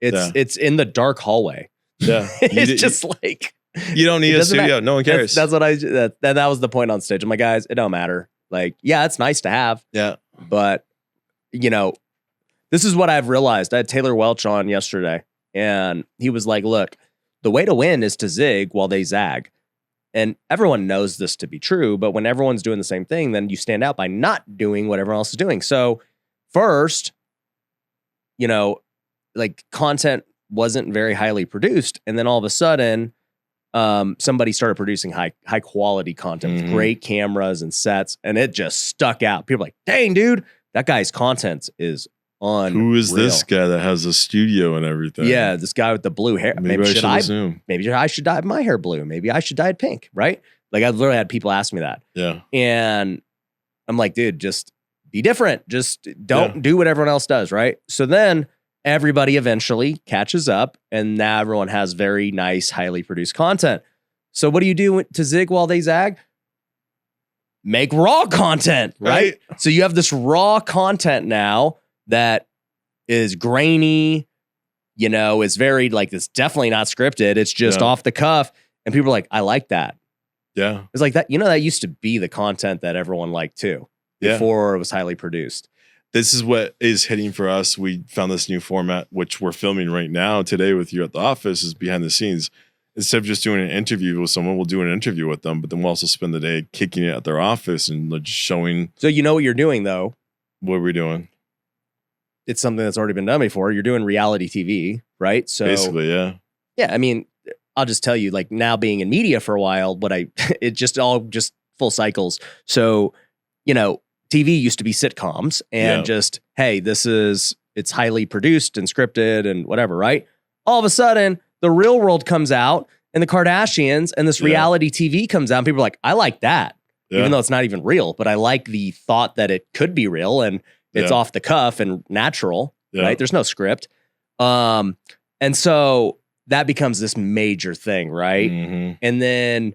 It's in the dark hallway. Yeah. It's just like you don't need a studio. No one cares. That's what that was the point on stage. I'm like, guys, it don't matter. Like, yeah, it's nice to have. Yeah. But this is what I've realized. I had Taylor Welch on yesterday and he was like, look, the way to win is to zig while they zag. And everyone knows this to be true, but when everyone's doing the same thing, then you stand out by not doing what everyone else is doing. So first, like content wasn't very highly produced. And then all of a sudden, somebody started producing high quality content with great cameras and sets, and it just stuck out. People are like, dang, dude, that guy's content is unreal. Who is this guy that has a studio and everything? Yeah, this guy with the blue hair. Maybe I should dye my hair blue. Maybe I should dye it pink, right? Like I literally had people ask me that. Yeah. And I'm like, dude, just be different. Just don't do what everyone else does, right? So then everybody eventually catches up and now everyone has very nice, highly produced content. So what do you do to zig while they zag? Make raw content, right? So you have this raw content now that is grainy, is very like, it's definitely not scripted. It's just off the cuff. And people are like, I like that. Yeah. It's like that, that used to be the content that everyone liked too, before it was highly produced. This is what is hitting for us. We found this new format, which we're filming right now today with you at the office, is behind the scenes. Instead of just doing an interview with someone, we'll do an interview with them, but then we'll also spend the day kicking it at their office and just showing. So you know what you're doing though? What are we doing? It's something that's already been done before. You're doing reality TV, right? So basically, yeah. Yeah, I mean, I'll just tell you, like now being in media for a while, it just full cycles. So, TV used to be sitcoms and just, hey, this is it's highly produced and scripted and whatever, right? All of a sudden, the real world comes out and the Kardashians and this reality TV comes out and people are like, I like that. Even though it's not even real, but I like the thought that it could be real and it's off the cuff and natural, right? There's no script. And so that becomes this major thing, right? And then,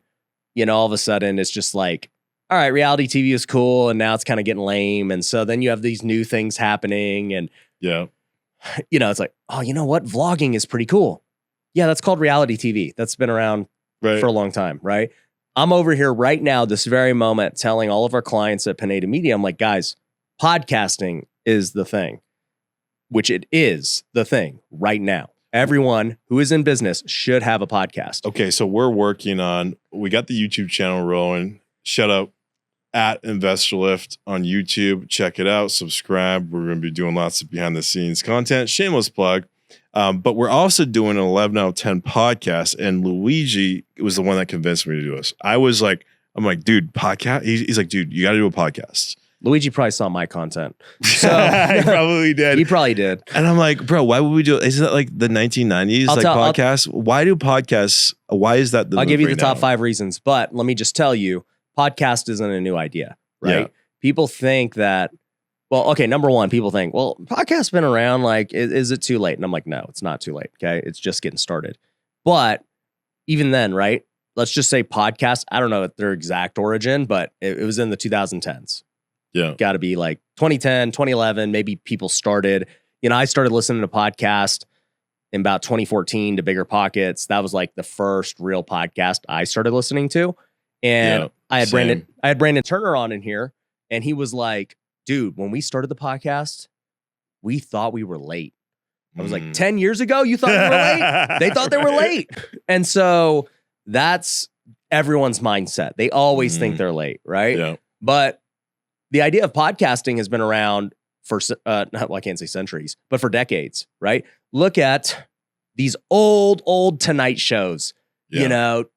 all of a sudden it's just like, all right, reality TV is cool and now it's kind of getting lame. And so then you have these new things happening and, it's like, oh, you know what? Vlogging is pretty cool. Yeah, that's called reality TV. That's been around for a long time, right? I'm over here right now, this very moment, telling all of our clients at Pineda Media, I'm like, guys, podcasting is the thing, which it is the thing right now. Everyone who is in business should have a podcast. Okay, so we got the YouTube channel rolling. Shout out at InvestorLift on YouTube. Check it out, subscribe. We're going to be doing lots of behind the scenes content. Shameless plug. But we're also doing an 11 out of 10 podcast, and Luigi was the one that convinced me to do this. I'm like, dude, podcast? He's like, dude, you got to do a podcast. Luigi probably saw my content. So he probably did. He probably did. And I'm like, bro, why would we do it? Isn't that like the 1990s podcasts? Why do podcasts? Why is that? I'll give you the top 5 reasons, but let me just tell you, podcast isn't a new idea, right? Yeah. People think that, well, okay, number one, people think, well, podcast's been around, like, is it too late? And I'm like, no, it's not too late, okay? It's just getting started. But even then, right, let's just say podcast, I don't know their exact origin, but it was in the 2010s. Yeah. Got to be like 2010, 2011, maybe people started. I started listening to podcasts in about 2014 to Bigger Pockets. That was like the first real podcast I started listening to. And I had Brandon Turner on in here, and he was like, dude, when we started the podcast, we thought we were late. I was like, 10 years ago, you thought you were late? They thought they were late. And so that's everyone's mindset. They always think they're late, right? Yeah. But the idea of podcasting has been around for, I can't say centuries, but for decades, right? Look at these old Tonight shows, Jimmy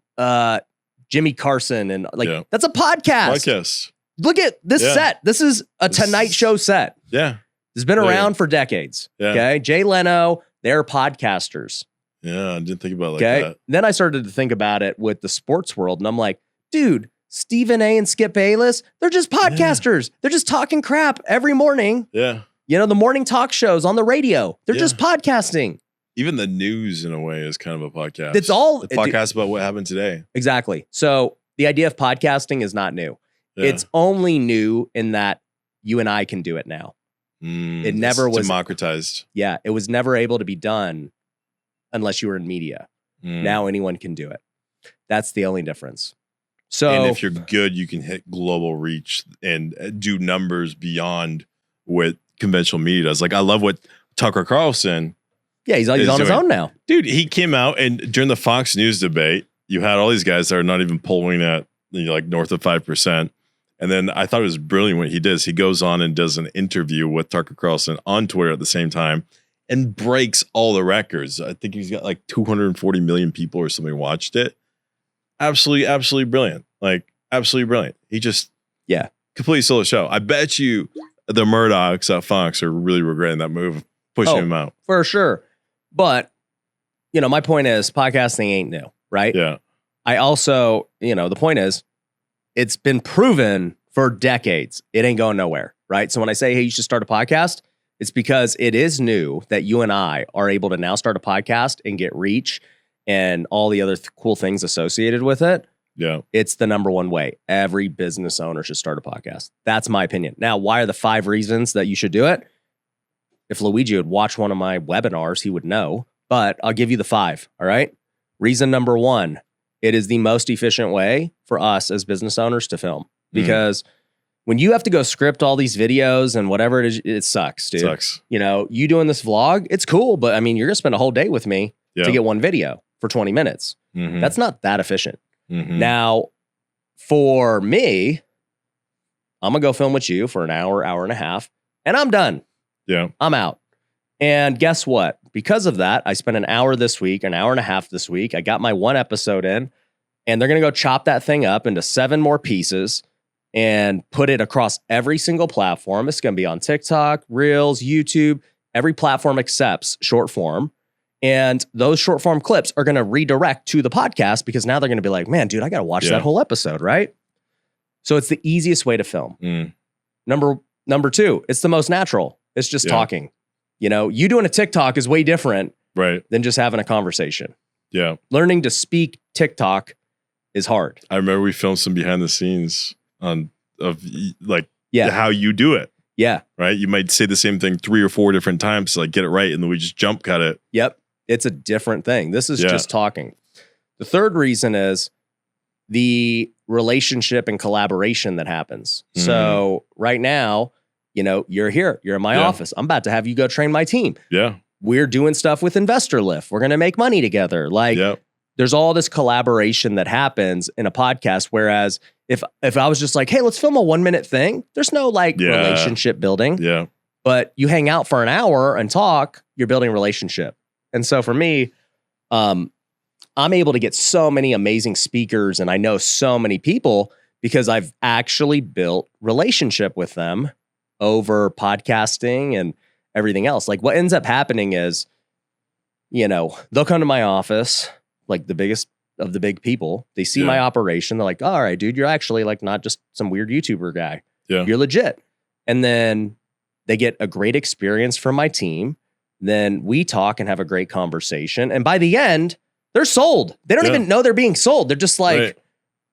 Carson, and that's a podcast. Look at this set. This is a Tonight Show set. Yeah. It's been around for decades. Yeah. Okay. Jay Leno, they're podcasters. Yeah. I didn't think about it like that. Then I started to think about it with the sports world. And I'm like, dude, Stephen A. and Skip Bayless, they're just podcasters. Yeah. They're just talking crap every morning. Yeah. The morning talk shows on the radio. They're just podcasting. Even the news, in a way, is kind of a podcast. It's all a podcast about what happened today. Exactly. So the idea of podcasting is not new. Yeah. It's only new in that you and I can do it now. It never was democratized. Yeah, it was never able to be done unless you were in media. Now anyone can do it. That's the only difference. So, and if you're good, you can hit global reach and do numbers beyond what conventional media does. Like, I love what Tucker Carlson. Yeah, he's on his own now. Dude, he came out, and during the Fox News debate, you had all these guys that are not even polling at like north of 5%. And then I thought it was brilliant what he does. He goes on and does an interview with Tucker Carlson on Twitter at the same time and breaks all the records. I think he's got like 240 million people or something watched it. Absolutely brilliant. Like, absolutely brilliant. He just, completely stole the show. I bet you the Murdochs at Fox are really regretting that move, pushing him out. For sure. But, my point is podcasting ain't new, right? Yeah. I also, the point is, it's been proven for decades. It ain't going nowhere, right? So when I say, hey, you should start a podcast, it's because it is new that you and I are able to now start a podcast and get reach and all the other cool things associated with it. Yeah. It's the number one way. Every business owner should start a podcast. That's my opinion. Now, why are the 5 reasons that you should do it? If Luigi would watch one of my webinars, he would know, but I'll give you the 5. All right. Reason number 1. It is the most efficient way for us as business owners to film, because when you have to go script all these videos and whatever it is, it sucks, dude. It sucks. You doing this vlog, it's cool, but I mean, you're going to spend a whole day with me to get one video for 20 minutes. That's not that efficient. Now, for me, I'm going to go film with you for an hour, hour and a half, and I'm done. Yeah. I'm out. And guess what? Because of that, I spent an hour this week, an hour and a half this week. I got my 1 episode in, and they're going to go chop that thing up into 7 more pieces and put it across every single platform. It's going to be on TikTok, Reels, YouTube, every platform accepts short form. And those short form clips are going to redirect to the podcast because now they're going to be like, man, dude, I got to watch that whole episode, right? So it's the easiest way to film. Number two, it's the most natural. It's just talking. You doing a TikTok is way different than just having a conversation. Yeah. Learning to speak TikTok is hard. I remember we filmed some behind the scenes of how you do it. Yeah. Right. You might say the same thing 3 or 4 different times to get it right. And then we just jump cut it. Yep. It's a different thing. This is just talking. The third reason is the relationship and collaboration that happens. So right now, you're here. You're in my office. I'm about to have you go train my team. Yeah. We're doing stuff with Investor Lift. We're going to make money together. There's all this collaboration that happens in a podcast. Whereas if I was just like, hey, let's film a 1-minute thing, there's no relationship building. Yeah. But you hang out for an hour and talk, you're building a relationship. And so for me, I'm able to get so many amazing speakers and I know so many people because I've actually built relationship with them over podcasting and everything else. What ends up happening is, they'll come to my office, the biggest of the big people. They see my operation. They're like, all right, dude, you're actually not just some weird YouTuber guy. Yeah. You're legit. And then they get a great experience from my team. Then we talk and have a great conversation. And by the end, they're sold. They don't even know they're being sold. They're just I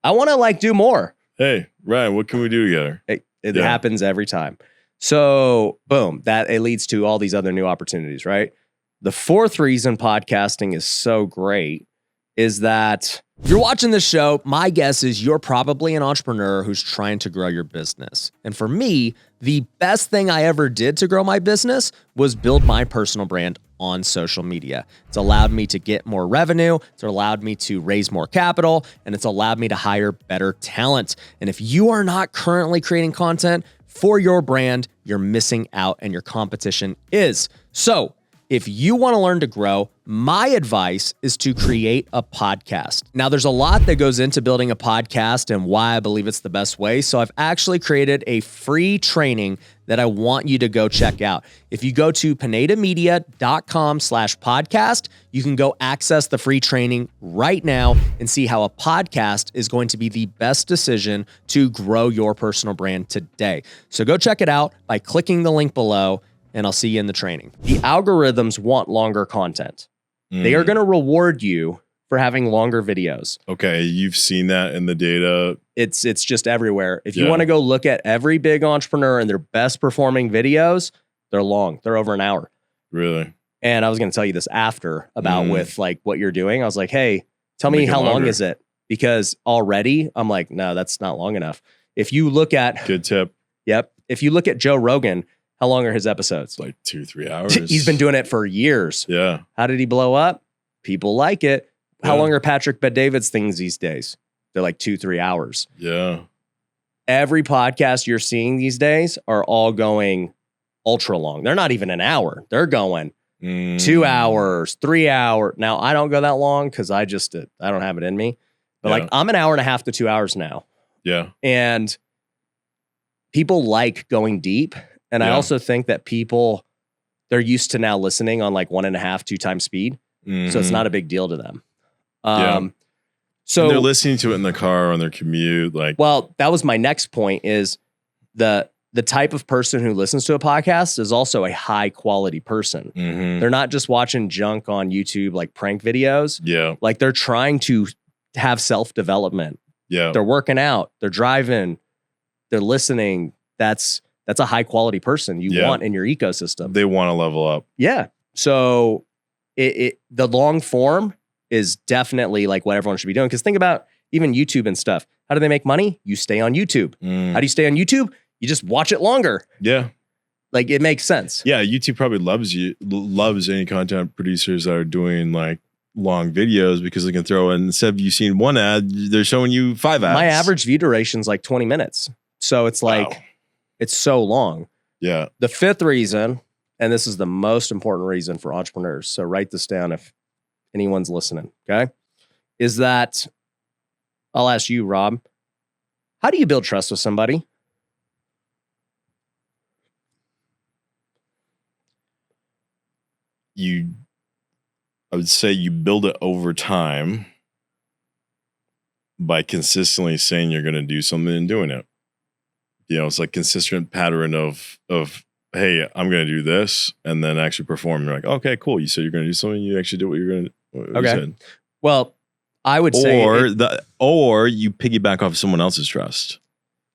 want to do more. Hey, Ryan, what can we do together? It happens every time. So boom, it leads to all these other new opportunities, right? The fourth reason podcasting is so great is that if you're watching this show, my guess is you're probably an entrepreneur who's trying to grow your business. And for me, the best thing I ever did to grow my business was build my personal brand on social media. It's allowed me to get more revenue. It's allowed me to raise more capital, and it's allowed me to hire better talent. And if you are not currently creating content for your brand, you're missing out and your competition is. So if you want to learn to grow, my advice is to create a podcast. Now, there's a lot that goes into building a podcast and why I believe it's the best way. So I've actually created a free training that I want you to go check out. If you go to pinedamedia.com/podcast, you can go access the free training right now and see how a podcast is going to be the best decision to grow your personal brand today. So go check it out by clicking the link below, and I'll see you in the training. The algorithms want longer content. They are going to reward you for having longer videos. Okay, you've seen that in the data. It's just everywhere. If you want to go look at every big entrepreneur and their best performing videos, they're long. They're over an hour. Really? And I was going to tell you this after about with what you're doing. I was like, hey, tell me how long is it? Because already I'm like, no, that's not long enough. If you look at... Good tip. Yep. If you look at Joe Rogan, how long are his episodes? 2-3 hours. He's been doing it for years. Yeah. How did he blow up? People like it. How long are Patrick Bet-David's things these days? They're 2-3 hours. Yeah. Every podcast you're seeing these days are all going ultra long. They're not even an hour. They're going 2 hours, 3 hours. Now, I don't go that long because I don't have it in me. But I'm an hour and a half to 2 hours now. Yeah. And people like going deep. And I also think that they're used to now listening on 1.5, 2 times speed. So it's not a big deal to them. So and they're listening to it in the car on their commute. Well, that was my next point is the type of person who listens to a podcast is also a high quality person. They're not just watching junk on YouTube, prank videos. Yeah. They're trying to have self-development. Yeah. They're working out, they're driving, they're listening. That's a high quality person you want in your ecosystem. They want to level up. Yeah. So the long form is definitely what everyone should be doing. Because think about even YouTube and stuff. How do they make money? You stay on YouTube. How do you stay on YouTube? You just watch it longer. Yeah. It makes sense. Yeah. YouTube probably loves any content producers that are doing long videos because they can throw in, instead of you seeing one ad, they're showing you 5 ads. My average view duration is 20 minutes. So it's it's so long. Yeah. The fifth reason, and this is the most important reason for entrepreneurs, so write this down if anyone's listening, okay, is that I'll ask you, Rob, how do you build trust with somebody? I would say you build it over time by consistently saying you're going to do something and doing it. It's like consistent pattern of hey, I'm going to do this, and then actually perform. You're like, okay, cool. You said you're going to do something. You actually do what you're going to. Okay. You said. Well, I would say, or you piggyback off someone else's trust,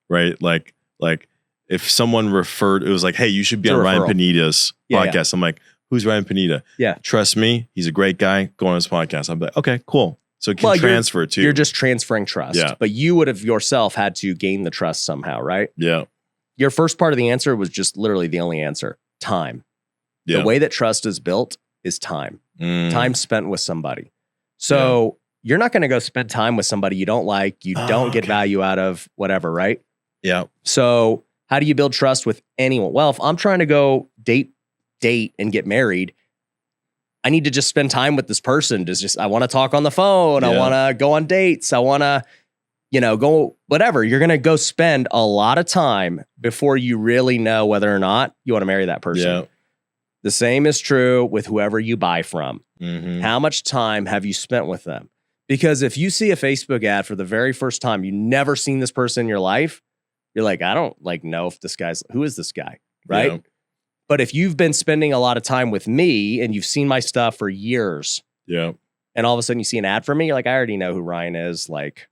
right? Like if someone referred, it was like, hey, you should be on Ryan Pineda's podcast. Yeah. I'm like, who's Ryan Pineda? Yeah, trust me, he's a great guy. Go on his podcast. I'm like, okay, cool. So it can transfer too. You're just transferring trust. Yeah. But you would have yourself had to gain the trust somehow, right? Yeah. Your first part of the answer was just literally the only answer: time. Yeah. The way that trust is built is time. Time spent with somebody. So you're not going to go spend time with somebody you don't like, you don't get value out of, whatever, right? Yeah. So how do you build trust with anyone? Well, if I'm trying to go date and get married, I need to just spend time with this person. I want to talk on the phone. I want to go on dates. I want to, go whatever. You're going to go spend a lot of time before you really know whether or not you want to marry that person. Yeah. The same is true with whoever you buy from. Mm-hmm. How much time have you spent with them? Because if you see a Facebook ad for the very first time, you've never seen this person in your life, you're like, I don't know if who is this guy? Right. Yeah. But if you've been spending a lot of time with me and you've seen my stuff for years, and all of a sudden you see an ad for me, you're like, I already know who Ryan is. Like,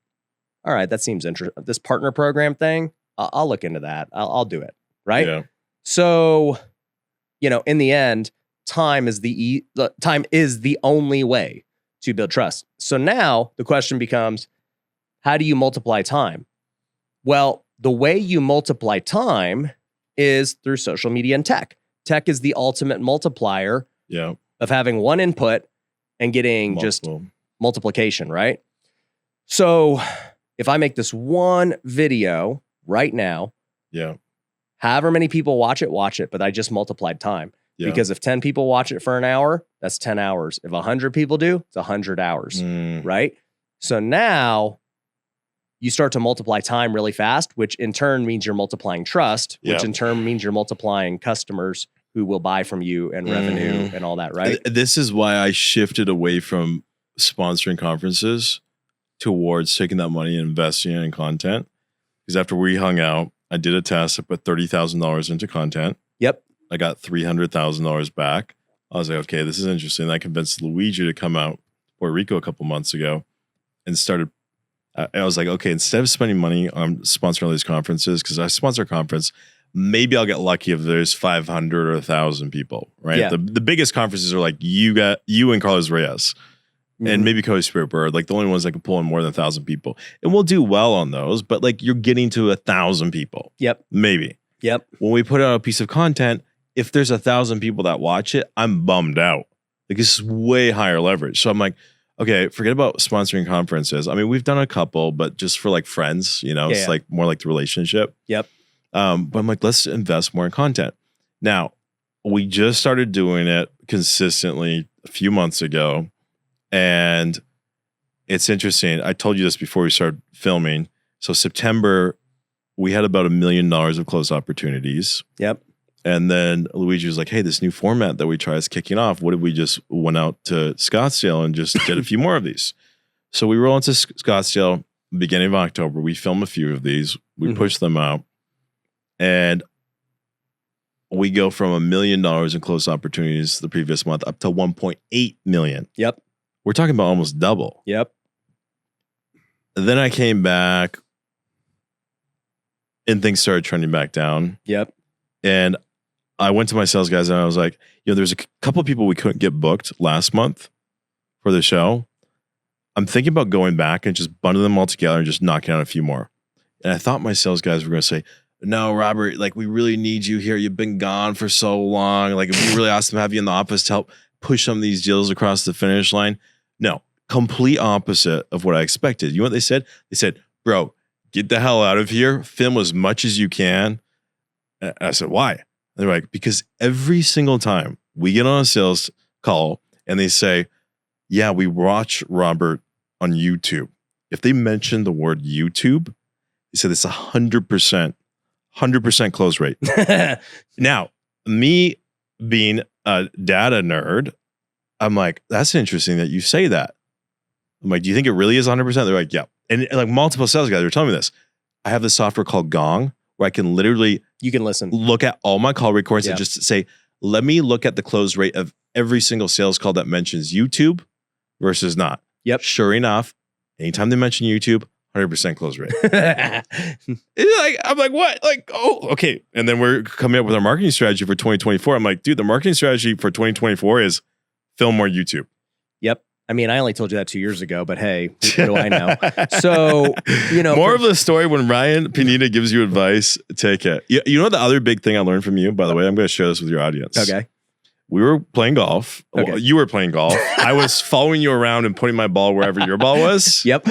all right, that seems interesting. This partner program thing, I'll look into that. I'll do it. Right. Yeah. So, in the end, time is the only way to build trust. So now the question becomes, how do you multiply time? Well, the way you multiply time is through social media and tech. Tech is the ultimate multiplier of having one input and getting just multiplication, right? So if I make this one video right now, however many people watch it, but I just multiplied time. Yeah. Because if 10 people watch it for an hour, that's 10 hours. If 100 people do, it's 100 hours, right? So now you start to multiply time really fast, which in turn means you're multiplying trust, which in turn means you're multiplying customers who will buy from you and revenue and all that, right? This is why I shifted away from sponsoring conferences towards taking that money and investing it in content. Because after we hung out, I did a test. I put $30,000 into content. Yep. I got $300,000 back. I was like, okay, this is interesting. I convinced Luigi to come out to Puerto Rico a couple months ago and started. I was like, okay, instead of spending money on sponsoring all these conferences, because I sponsor a conference, maybe I'll get lucky if there's 500 or 1,000 people, right? Yeah. The biggest conferences are like you and Carlos Reyes. And maybe Cody Spirit Bird, like the only ones that can pull in more than 1,000 people. And we'll do well on those, but like you're getting to 1,000 people. Yep. Maybe. Yep. When we put out a piece of content, if there's 1,000 people that watch it, I'm bummed out. Like it's way higher leverage. So I'm like, okay, forget about sponsoring conferences. I mean, we've done a couple, but just for like friends, it's like more like the relationship. Yep. But I'm like, let's invest more in content. Now, we just started doing it consistently a few months ago. And it's interesting. I told you this before we started filming. So September, we had about $1 million of closed opportunities. Yep. And then Luigi was like, hey, this new format that we try is kicking off. What if we just went out to Scottsdale and just did a few more of these? So we roll into Scottsdale beginning of October. We film a few of these. We push them out. And we go from $1 million in closed opportunities the previous month up to 1.8 million. Yep. We're talking about almost double. Yep. Then I came back and things started trending back down. Yep. And I went to my sales guys and I was like, there's a couple of people we couldn't get booked last month for the show. I'm thinking about going back and just bundling them all together and just knocking out a few more. And I thought my sales guys were going to say, no, Robert, like we really need you here. You've been gone for so long. Like it'd be really awesome to have you in the office to help push some of these deals across the finish line. No, complete opposite of what I expected. You know what they said? They said, bro, get the hell out of here. Film as much as you can. And I said, why? They're like, because every single time we get on a sales call and they say, yeah, we watch Robert on YouTube. If they mention the word YouTube, they said it's 100% close rate. Now, me being a data nerd, I'm like, that's interesting that you say that. I'm like, do you think it really is 100%? They're like, yeah. And like multiple sales guys are telling me this. I have this software called Gong where I can literally you can look at all my call records and just say, let me look at the close rate of every single sales call that mentions YouTube versus not. Yep. Sure enough, anytime they mention YouTube, 100% close rate. I'm like, what? Like, oh, okay. And then we're coming up with our marketing strategy for 2024. I'm like, dude, the marketing strategy for 2024 is film more YouTube. Yep. I mean, I only told you that 2 years ago, but hey, what do I know? So, more of the story when Ryan Pineda gives you advice, take it. You know the other big thing I learned from you, by the way, I'm going to share this with your audience. Okay. We were playing golf. Okay. Well, you were playing golf. I was following you around and putting my ball wherever your ball was. Yep.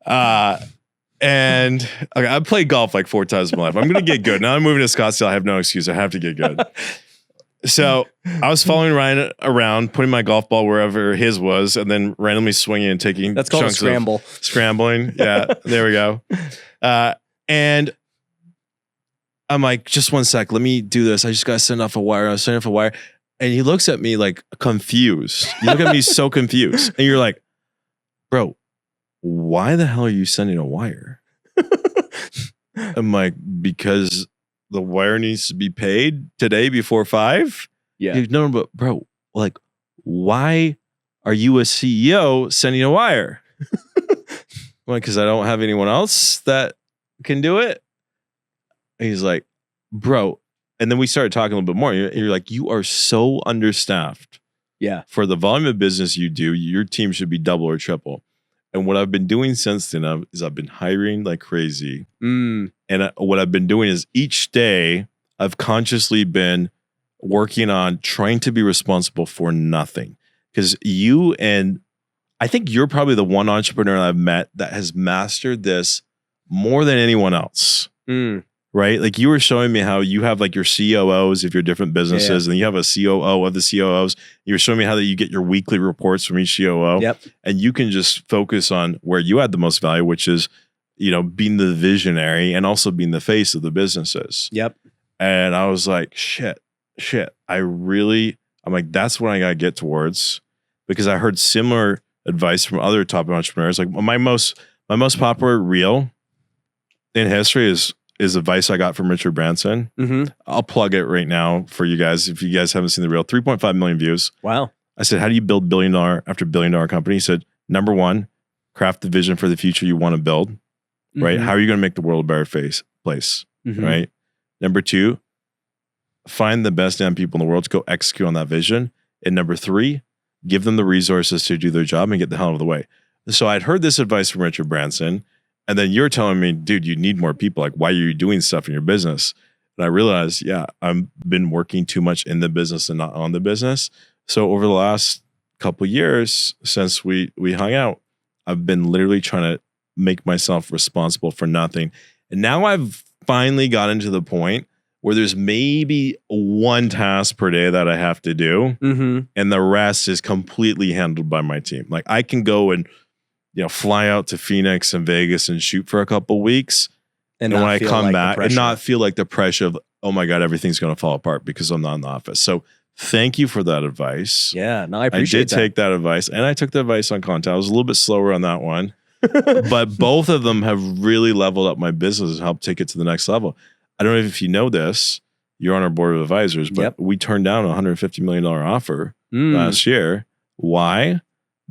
And okay, I've played golf like 4 times in my life. I'm going to get good. Now I'm moving to Scottsdale. I have no excuse. I have to get good. So I was following Ryan around, putting my golf ball wherever his was, and then randomly swinging and taking That's called a scramble. Scrambling. Yeah, there we go. And I'm like, just one sec. Let me do this. I just got to send off a wire. I was sending off a wire. And he looks at me like confused. You look at me so confused. And you're like, bro, why the hell are you sending a wire? I'm like, because the wire needs to be paid today before 5. Yeah. Like, no, but bro, like, why are you a CEO sending a wire? Like, because I don't have anyone else that can do it. And he's like, bro. And then we started talking a little bit more. You're like, you are so understaffed. Yeah. For the volume of business you do, your team should be double or triple. And what I've been doing since then is I've been hiring like crazy. And what I've been doing is each day I've consciously been working on trying to be responsible for nothing. Because you and I think you're probably the one entrepreneur I've met that has mastered this more than anyone else. Right? Like you were showing me how you have like your COOs of your different businesses and you have a COO of the COOs. You were showing me how that you get your weekly reports from each COO. Yep. And you can just focus on where you add the most value, which is, being the visionary and also being the face of the businesses. Yep. And I was like, shit. I'm like, that's what I got to get towards, because I heard similar advice from other top entrepreneurs. Like my most popular reel in history is advice I got from Richard Branson. I'll plug it right now for you guys. If you guys haven't seen the reel, 3.5 million views. Wow. I said, how do you build billion dollar after billion dollar company? He said, number one, craft the vision for the future you want to build, right? How are you going to make the world a better place, right? Number two, find the best damn people in the world to go execute on that vision. And number three, give them the resources to do their job and get the hell out of the way. So I'd heard this advice from Richard Branson. And then you're telling me, dude, you need more people. Like, why are you doing stuff in your business? And I realized, I've been working too much in the business and not on the business. So over the last couple of years since we hung out, I've been literally trying to make myself responsible for nothing. And now I've finally gotten to the point where there's maybe one task per day that I have to do. And the rest is completely handled by my team. Like I can go and fly out to Phoenix and Vegas and shoot for a couple weeks. And when I come back and not feel like the pressure of, oh my God, everything's going to fall apart because I'm not in the office. So thank you for that advice. Yeah, no, I appreciate that. I did take that advice, and I took the advice on content. I was a little bit slower on that one, but both of them have really leveled up my business and helped take it to the next level. I don't know if you know this, you're on our board of advisors, but we turned down a $150 million offer last year. Why?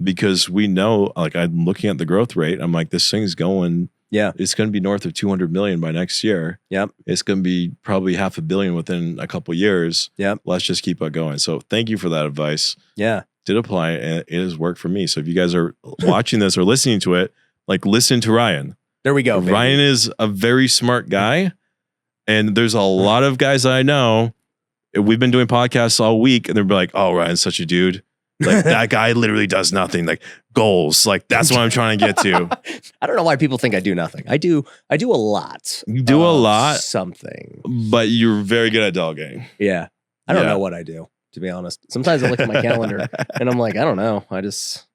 Because we know, like I'm looking at the growth rate. I'm like, this thing's going, it's going to be north of 200 million by next year. Yep. It's going to be probably $500 million within a couple of years. Yep. Let's just keep it going. So thank you for that advice. Yeah. Did apply and it has worked for me. So if you guys are watching this or listening to it, like listen to Ryan. There we go. Baby. Ryan is a very smart guy. And there's a lot of guys I know. We've been doing podcasts all week and they're like, oh, Ryan's such a dude. Like that guy literally does nothing. Like goals. Like that's what I'm trying to get to. I don't know why people think I do nothing. I do a lot. You do a lot. Something. But you're very good at delegating. Yeah. I don't know what I do, to be honest. Sometimes I look at my calendar and I'm like, I don't know. It's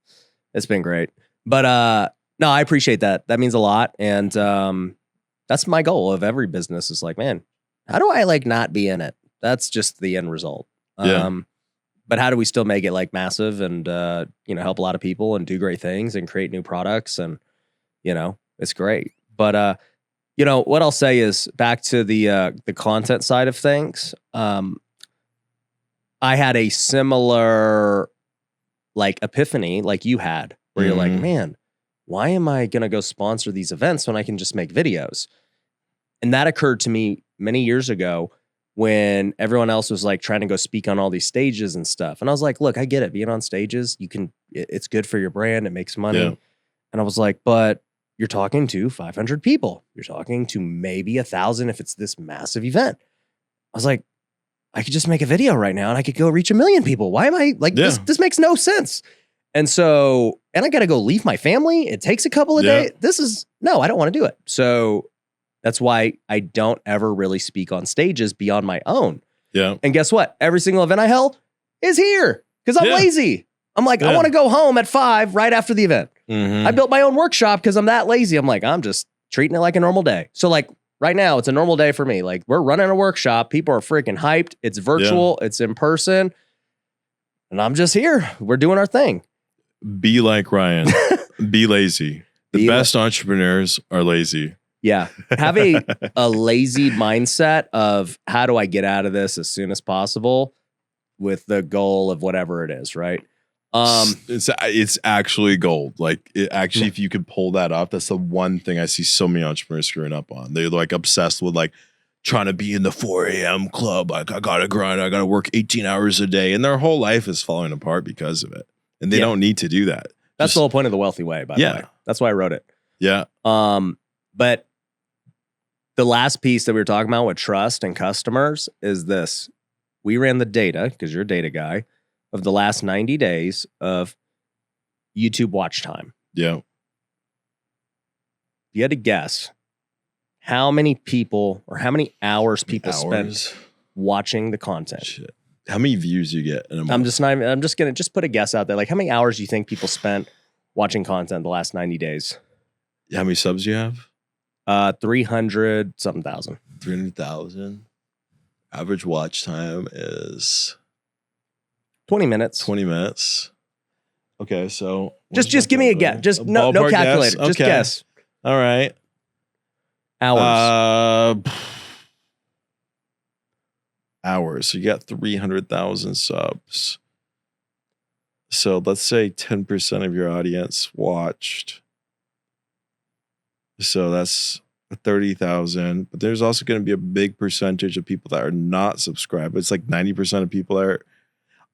been great. But no, I appreciate that. That means a lot. And that's my goal of every business is like, man, how do I like not be in it? That's just the end result. But how do we still make it like massive and, help a lot of people and do great things and create new products? And, it's great. But, what I'll say is back to the content side of things. I had a similar like epiphany like you had where you're like, man, why am I going to go sponsor these events when I can just make videos? And that occurred to me many years ago when everyone else was like trying to go speak on all these stages and stuff. And I was like, look, I get it. Being on stages, it's good for your brand. It makes money. Yeah. And I was like, but you're talking to 500 people. You're talking to maybe 1,000 if it's this massive event. I was like, I could just make a video right now and I could go reach 1 million people. Why am I like this makes no sense. And so, and I got to go leave my family. It takes a couple of days. I don't want to do it. So that's why I don't ever really speak on stages beyond my own. Yeah. And guess what? Every single event I held is here because I'm lazy. I'm like, I want to go home at 5 right after the event. I built my own workshop because I'm that lazy. I'm like, I'm just treating it like a normal day. So like right now, it's a normal day for me. Like we're running a workshop. People are freaking hyped. It's virtual. It's in person. And I'm just here. We're doing our thing. Be like Ryan. Be lazy. The best entrepreneurs are lazy. Yeah. Have a lazy mindset of how do I get out of this as soon as possible with the goal of whatever it is, right? It's actually gold. Like if you could pull that off, that's the one thing I see so many entrepreneurs screwing up on. They're like obsessed with like trying to be in the 4 a.m. club. Like I gotta grind, I gotta work 18 hours a day. And their whole life is falling apart because of it. And they don't need to do that. That's the whole point of The Wealthy Way, by the way. That's why I wrote it. Yeah. But the last piece that we were talking about with trust and customers is this. We ran the data, because you're a data guy, of the last 90 days of YouTube watch time. Yeah. You had to guess how many people or how many hours people spent watching the content. Shit. How many views you get in a month? I'm just gonna put a guess out there. Like how many hours do you think people spent watching content the last 90 days? How many subs do you have? 300 something thousand. 300,000. Average watch time is 20 minutes. 20 minutes. Okay, so just give me a guess. Just no calculator. Just guess. All right. Hours. Hours. So you got 300,000 subs. So let's say 10% of your audience watched. So that's 30,000. But there's also going to be a big percentage of people that are not subscribed. It's like 90% of people are.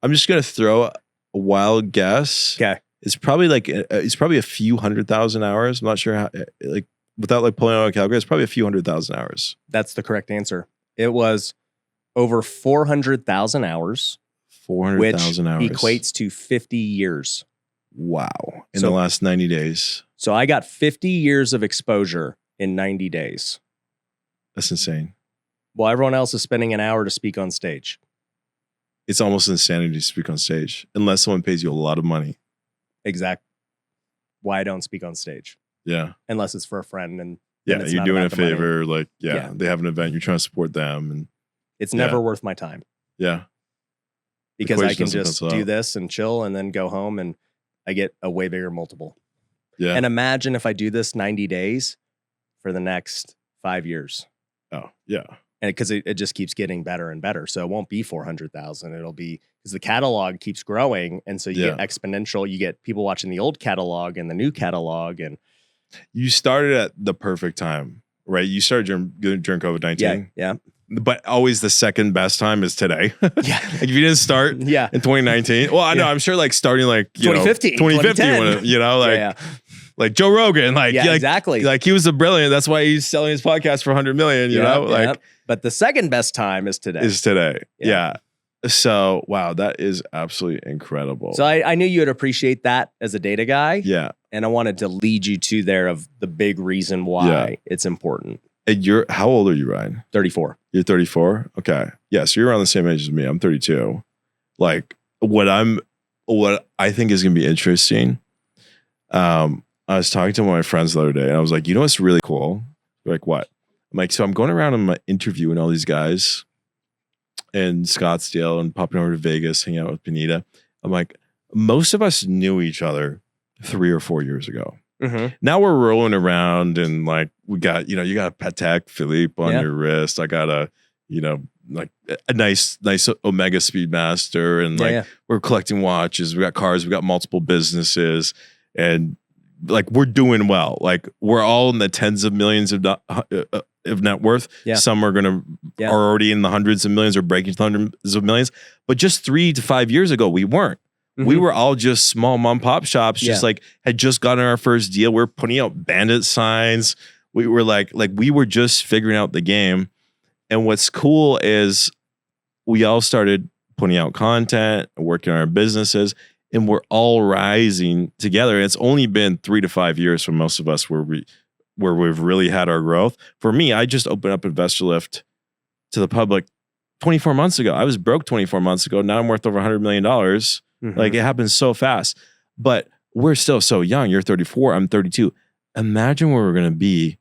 I'm just going to throw a wild guess. Okay. It's probably a few 100,000 hours. I'm not sure how, like, without like pulling out a calculator, it's probably a few 100,000 hours. That's the correct answer. It was over 400,000 hours. 400,000 hours. Which equates to 50 years. Wow. In the last 90 days. So I got 50 years of exposure in 90 days. That's insane. Well, everyone else is spending an hour to speak on stage. It's almost insanity to speak on stage unless someone pays you a lot of money. Exactly. Why I don't speak on stage. Yeah. Unless it's for a friend. And yeah, you're doing a favor. Like, they have an event. You're trying to support them. And it's never worth my time. Yeah. Because I can just do this and chill and then go home and I get a way bigger multiple. Yeah. And imagine if I do this 90 days for the next 5 years. Oh, yeah. And because it just keeps getting better and better. So it won't be 400,000. It'll be because the catalog keeps growing. And so you get exponential. You get people watching the old catalog and the new catalog. And you started at the perfect time, right? You started during COVID-19. Yeah. But always the second best time is today. Like if you didn't start in 2019. Well, I know, I'm sure like starting like 2015, 2015, like Joe Rogan, exactly. Like he was a brilliant. That's why he's selling his podcast for 100 million, you know? Like but the second best time is today. Yeah. So, wow, that is absolutely incredible. So I knew you would appreciate that as a data guy. Yeah. And I wanted to lead you to there of the big reason why it's important. And how old are you, Ryan? 34. You're 34? Okay. Yeah, so you're around the same age as me. I'm 32. Like what I think is going to be interesting. I was talking to one of my friends the other day and I was like, you know what's really cool? They're like, what? I'm like, so I'm going around and I'm interviewing all these guys in Scottsdale and popping over to Vegas, hanging out with Pineda. I'm like, most of us knew each other 3 or 4 years ago. Mm-hmm. Now we're rolling around and like we got, you got a Patek Philippe on your wrist. I got a, like a nice Omega Speedmaster, and like we're collecting watches. We got cars. We got multiple businesses, and like we're doing well. Like we're all in the tens of millions of net worth. Yeah. Some are are already in the hundreds of millions or breaking hundreds of millions. But just 3 to 5 years ago, we weren't. Mm-hmm. We were all just small mom pop shops. Just like had just gotten our first deal. We're putting out bandit signs. We were like we were just figuring out the game. And what's cool is we all started putting out content, working on our businesses, and we're all rising together. And it's only been 3 to 5 years for most of us where we've really had our growth. For me, I just opened up Investor Lift to the public 24 months ago. I was broke 24 months ago. Now I'm worth over $100 million. Mm-hmm. Like it happens so fast. But we're still so young. You're 34. I'm 32. Imagine where we're going to be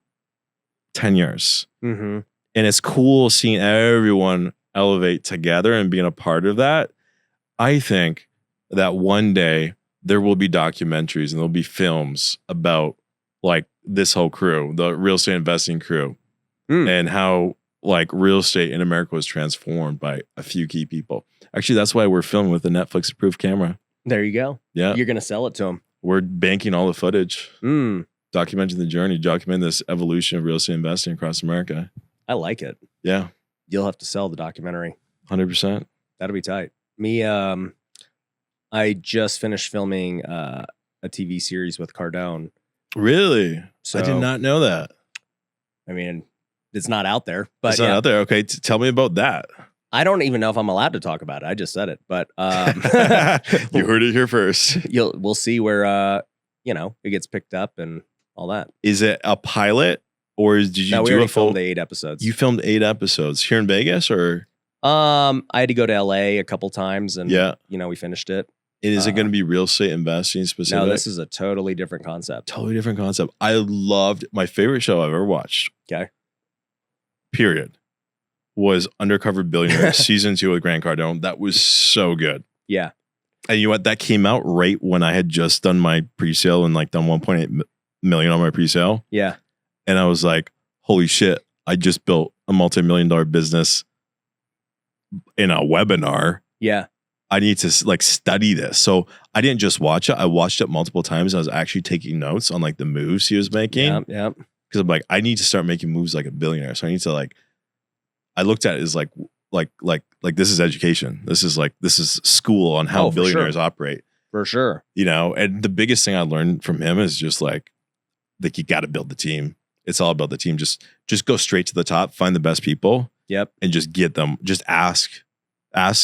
10 years. Mm-hmm. And it's cool seeing everyone elevate together and being a part of that. I think that one day there will be documentaries and there'll be films about like this whole crew, the real estate investing crew, and how like real estate in America was transformed by a few key people. Actually, that's why we're filming with a Netflix approved camera. There you go. Yeah. You're going to sell it to them. We're banking all the footage, documenting the journey, documenting this evolution of real estate investing across America. I like it. Yeah. You'll have to sell the documentary. 100%. That'll be tight. Me, I just finished filming a TV series with Cardone. Really? So, I did not know that. I mean, it's not out there. But it's not out there. Okay. Tell me about that. I don't even know if I'm allowed to talk about it. I just said it. But you heard it here first. We'll see where it gets picked up and all that. Is it a pilot? Or did you no, we do already a full? Filmed the 8 episodes. You filmed 8 episodes here in Vegas, or? I had to go to LA a couple times, and we finished it. And is it going to be real estate investing specific? No, this is a totally different concept. Totally different concept. I loved my favorite show I've ever watched. Okay. Period. Was Undercover Billionaire season 2 with Grant Cardone. That was so good. Yeah. And you know what? That came out right when I had just done my pre-sale and like done 1.8 million on my pre-sale. Yeah. And I was like, holy shit, I just built a multi-million-dollar business in a webinar. Yeah. I need to like study this. So I didn't just watch it. I watched it multiple times. I was actually taking notes on like the moves he was making. Yeah. Because I'm like, I need to start making moves like a billionaire. So I need to like, I looked at it as like this is education. This is school on how billionaires operate. For sure. And the biggest thing I learned from him is just like you got to build the team. It's all about the team. Just go straight to the top, find the best people. Yep. And just get them. Just ask. A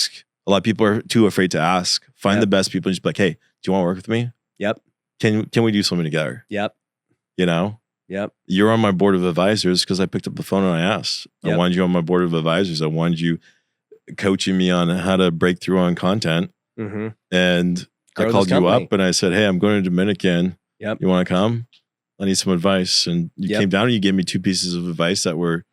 lot of people are too afraid to ask. Find the best people and just be like, hey, do you want to work with me? Yep. Can we do something together? Yep. Yep. You're on my board of advisors because I picked up the phone and I asked. Yep. I wanted you on my board of advisors. I wanted you coaching me on how to break through on content. Mm-hmm. And I called you up and I said, hey, I'm going to Dominican. Yep. You want to come? I need some advice. And you came down and you gave me 2 pieces of advice that were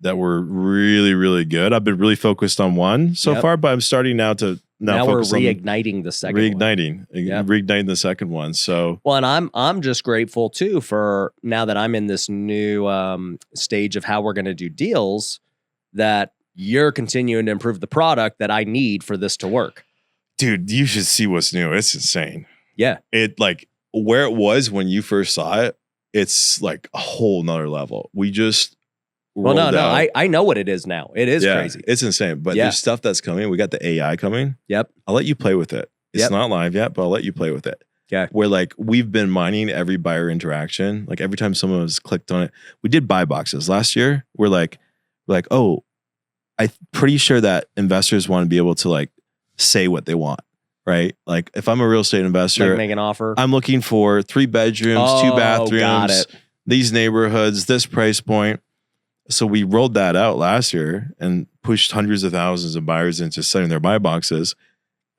really, really good. I've been really focused on one so far, but I'm starting now to focus we're reigniting the second one. Reigniting the second one. So well, and I'm just grateful too for now that I'm in this new stage of how we're going to do deals, that you're continuing to improve the product that I need for this to work. Dude, you should see what's new. It's insane. Yeah. It like where it was when you first saw it, it's like a whole nother level. We just I know what it is now. It is crazy. It's insane. But there's stuff that's coming. We got the AI coming. Yep. I'll let you play with it. It's not live yet, but I'll let you play with it. Okay. Where like we've been mining every buyer interaction. Like every time someone has clicked on it, we did buy boxes last year. We're like, oh, I'm pretty sure that investors want to be able to like say what they want. Right? Like if I'm a real estate investor, like make an offer. I'm looking for 3 bedrooms, 2 bathrooms, got it. These neighborhoods, this price point. So we rolled that out last year and pushed hundreds of thousands of buyers into setting their buy boxes.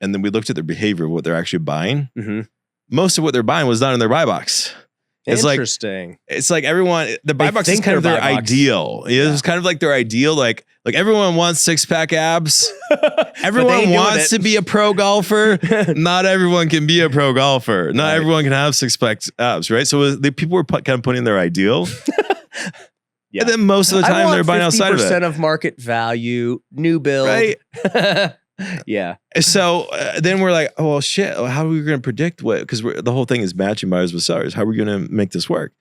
And then we looked at their behavior, what they're actually buying. Mm-hmm. Most of what they're buying was not in their buy box. Interesting. It's like everyone, the buy box is kind of their ideal. It's kind of like their ideal. Like everyone wants 6-pack abs. Everyone wants to be a pro golfer. Not everyone can be a pro golfer. Not everyone can have 6-pack abs, right? So the people were kind of putting their ideal. And then most of the time they're buying outside of it. 50% of market value, new build. Right. Yeah. So then we're like, oh, well, shit. How are we going to predict what? Because the whole thing is matching buyers with sellers. How are we going to make this work?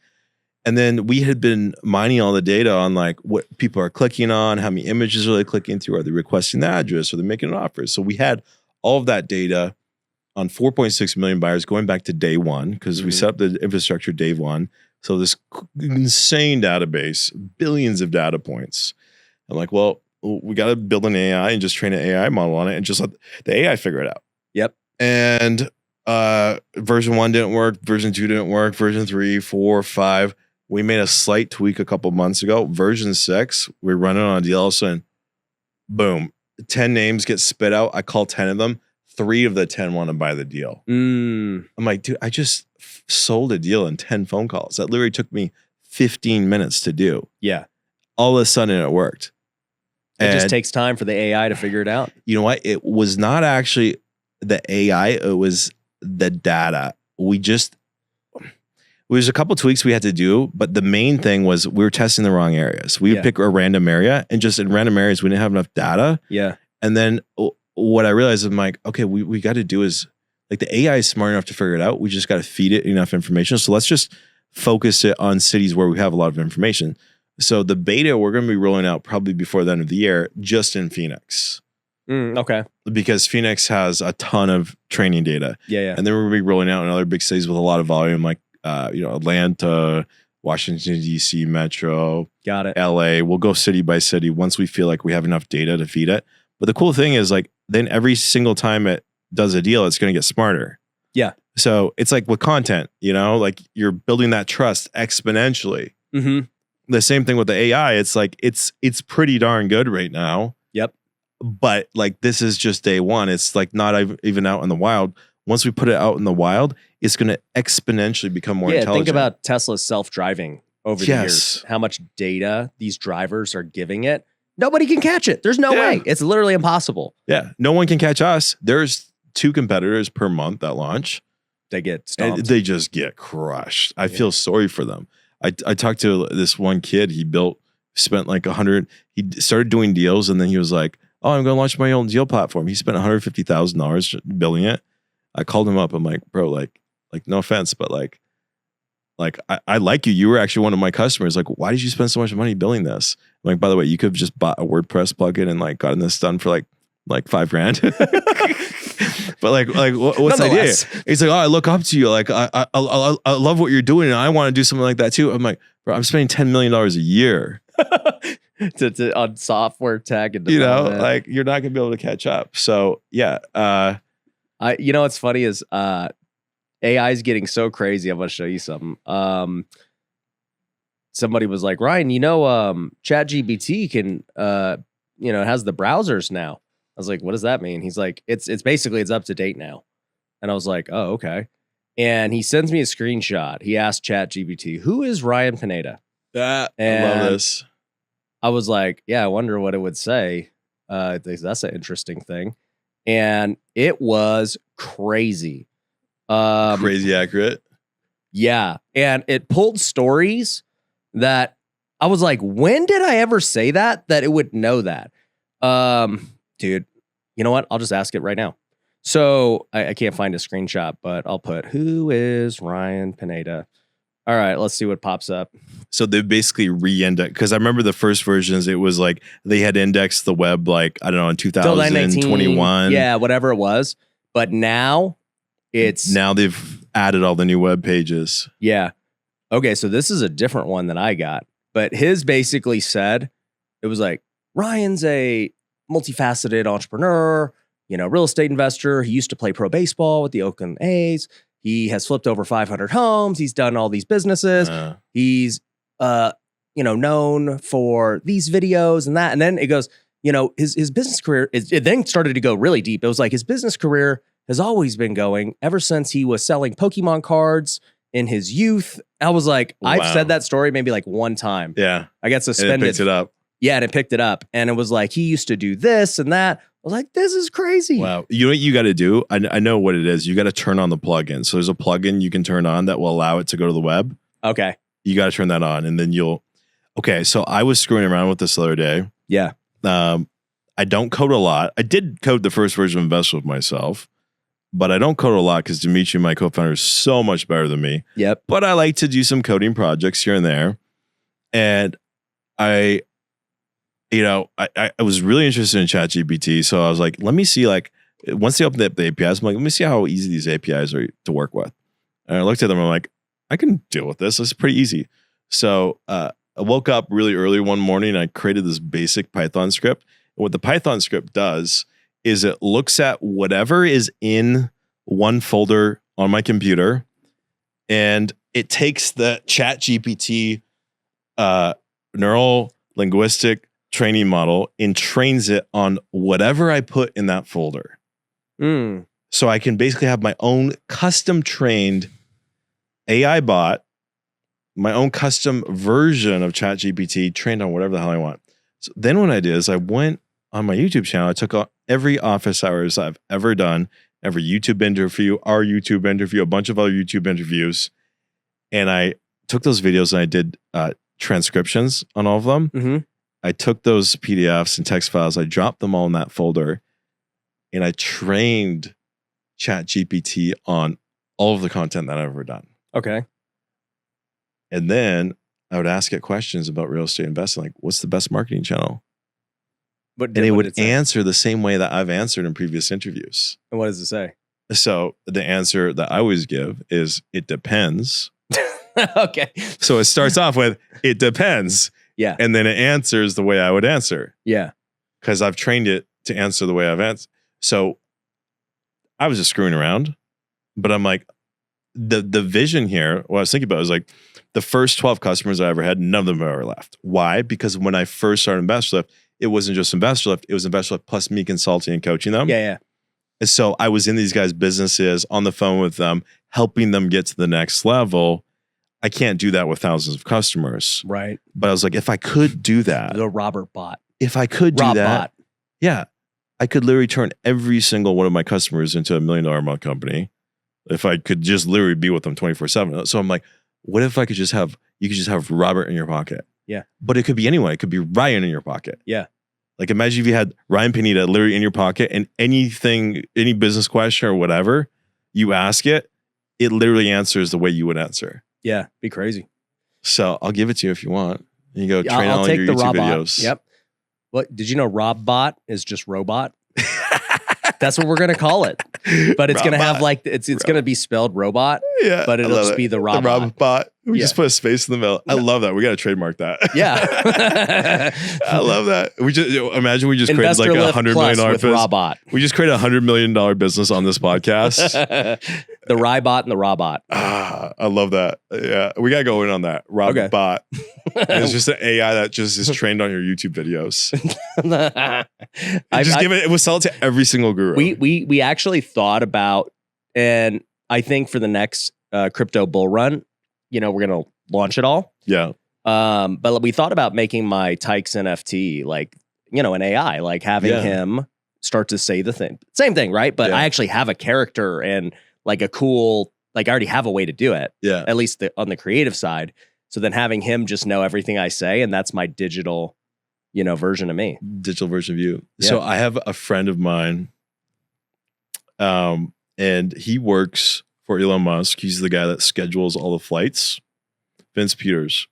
And then we had been mining all the data on like what people are clicking on, how many images are they clicking through? Are they requesting the address? Are they making an offer? So we had all of that data on 4.6 million buyers going back to day one because we set up the infrastructure day one. So this insane database, billions of data points. I'm like, well, we got to build an AI and just train an AI model on it and just let the AI figure it out. Yep. And version 1 didn't work. Version 2 didn't work. Version 3, 4, 5. We made a slight tweak a couple months ago. Version 6, we're running on a deal. All of a sudden, boom, 10 names get spit out. I call 10 of them. 3 of the 10 want to buy the deal. I'm like, dude, I just sold a deal in 10 phone calls. That literally took me 15 minutes to do. Yeah. All of a sudden it worked. It just takes time for the AI to figure it out. You know what? It was not actually the AI. It was the data. There's a couple tweaks we had to do, but the main thing was we were testing the wrong areas. We would pick a random area, and just in random areas, we didn't have enough data. Yeah. And then what I realized, I'm like, okay, we got to do is like the AI is smart enough to figure it out. We just got to feed it enough information. So let's just focus it on cities where we have a lot of information. So the beta we're going to be rolling out probably before the end of the year, just in Phoenix. Okay. Because Phoenix has a ton of training data. Yeah. And then we're going to be rolling out in other big cities with a lot of volume, like Atlanta, Washington, D.C., Metro. Got it. LA. We'll go city by city once we feel like we have enough data to feed it. But the cool thing is like then every single time it does a deal, it's going to get smarter. Yeah. So it's like with content, like you're building that trust exponentially. The same thing with the AI. It's like it's pretty darn good right now. Yep. But like this is just day one. It's like not even out in the wild. Once we put it out in the wild, it's going to exponentially become more intelligent. Think about Tesla's self-driving over the years. How much data these drivers are giving it. Nobody can catch it. There's no way. It's literally impossible. Yeah. No one can catch us. There's 2 competitors per month that launch. They get stomped. And they just get crushed. I feel sorry for them. I talked to this one kid. He spent like 100. He started doing deals and then he was like, oh, I'm going to launch my own deal platform. He spent $150,000 building it. I called him up. I'm like, bro, like no offense, but like I like you. You were actually one of my customers. Like, why did you spend so much money building this? I'm like, by the way, you could have just bought a WordPress plugin and like gotten this done for like $5,000. But like what's the idea? He's like, oh, I look up to you. Like I love what you're doing, and I want to do something like that too. I'm like, bro, I'm spending $10 million a year on software tech and like you're not gonna be able to catch up. So yeah, what's funny is AI is getting so crazy. I'm gonna show you something. Somebody was like, Ryan, ChatGPT can it has the browsers now. I was like, what does that mean? He's like, it's basically it's up to date now. And I was like, oh, okay. And he sends me a screenshot. He asked ChatGPT, who is Ryan Pineda? I love this. I was like, yeah, I wonder what it would say. That's an interesting thing. And it was crazy. Crazy accurate. Yeah. And it pulled stories that I was like, when did I ever say that it would know that? Dude, you know what? I'll just ask it right now. So I can't find a screenshot, but I'll put, who is Ryan Pineda? All right, let's see what pops up. So they basically re-index, because I remember the first versions, it was like they had indexed the web like, I don't know, in 2021. Yeah, whatever it was. But now Now they've added all the new web pages. Yeah. Okay, so this is a different one that I got. But his basically said, it was like, Ryan's a multifaceted entrepreneur, real estate investor. He used to play pro baseball with the Oakland A's. He has flipped over 500 homes. He's done all these businesses. He's, known for these videos and that. And then it goes, his business career it then started to go really deep. It was like his business career has always been going ever since he was selling Pokemon cards in his youth. I was like, I've said that story maybe like one time. Yeah. I got suspended. And it picked it up. Yeah, and it picked it up. And it was like, he used to do this and that. I was like, this is crazy. Wow. You know what you got to do? I know what it is. You got to turn on the plugin. So there's a plugin you can turn on that will allow it to go to the web. Okay. You got to turn that on and then okay. So I was screwing around with this the other day. Yeah. I don't code a lot. I did code the first version of Invest with myself, but I don't code a lot because Dimitri, my co-founder, is so much better than me. Yep. But I like to do some coding projects here and there. And I was really interested in ChatGPT. So I was like, let me see, like, once they opened up the APIs, I'm like, let me see how easy these APIs are to work with. And I looked at them, and I'm like, I can deal with this. It's pretty easy. So I woke up really early one morning and I created this basic Python script. And what the Python script does is it looks at whatever is in one folder on my computer and it takes the ChatGPT neural linguistic training model and trains it on whatever I put in that folder. So I can basically have my own custom trained AI bot, my own custom version of ChatGPT trained on whatever the hell I want. So then what I did is I went on my YouTube channel. I took every office hours I've ever done, every YouTube interview, our YouTube interview, a bunch of other YouTube interviews. And I took those videos and I did transcriptions on all of them. Mm-hmm. I took those PDFs and text files, I dropped them all in that folder, and I trained ChatGPT on all of the content that I've ever done. Okay. And then I would ask it questions about real estate investing, like, what's the best marketing channel? And it would answer the same way that I've answered in previous interviews. And what does it say? So the answer that I always give is, it depends. Okay. So it starts off with, it depends. Yeah. And then it answers the way I would answer. Yeah. Because I've trained it to answer the way I've answered. So I was just screwing around, but I'm like, the vision here, what I was thinking about was like, the first 12 customers I ever had, none of them ever left. Why? Because when I first started InvestorLift, it wasn't just InvestorLift, it was InvestorLift plus me consulting and coaching them. Yeah, yeah. And so I was in these guys' businesses, on the phone with them, helping them get to the next level. I can't do that with thousands of customers. Right. But I was like, if I could do that. The Robert bot. If I could do that. Bot. Yeah. I could literally turn every single one of my customers into $1 million a month company. If I could just literally be with them 24/7. So I'm like, what if I could just have, you could just have Robert in your pocket? Yeah. But it could be anyone. It could be Ryan in your pocket. Yeah. Like, imagine if you had Ryan Pineda literally in your pocket, and anything, any business question or whatever, you ask it, it literally answers the way you would answer. Yeah. Be crazy. So I'll give it to you if you want. You go train I'll all take your the YouTube Robot. videos. Yep. What did you know? Robbot is just robot. That's what we're gonna call it. But it's gonna have like it's gonna be spelled robot. Yeah. But it'll just be the Robot. The Robot. We Yeah. just put a space in the middle. I love that. We got to trademark that. Yeah. I love that. We just imagine we just created like $100 million with business. Robot. We just created $100 million business on this podcast. The Rybot and the Robot. I love that. Yeah, we got to go in on that. Robot. It's just an AI that just is trained on your YouTube videos. We'll sell it to every single guru. We actually thought about, and I think for the next crypto bull run, we're gonna launch it all. Yeah. But we thought about making my Tykes NFT like, an AI, like having him start to say the same thing, right? But I actually have a character and like a cool, like I already have a way to do it. Yeah. At least on the creative side. So then having him just know everything I say, and that's my digital, version of me. Digital version of you. Yeah. So I have a friend of mine, and he works for Elon Musk. He's the guy that schedules all the flights, Vince Peters.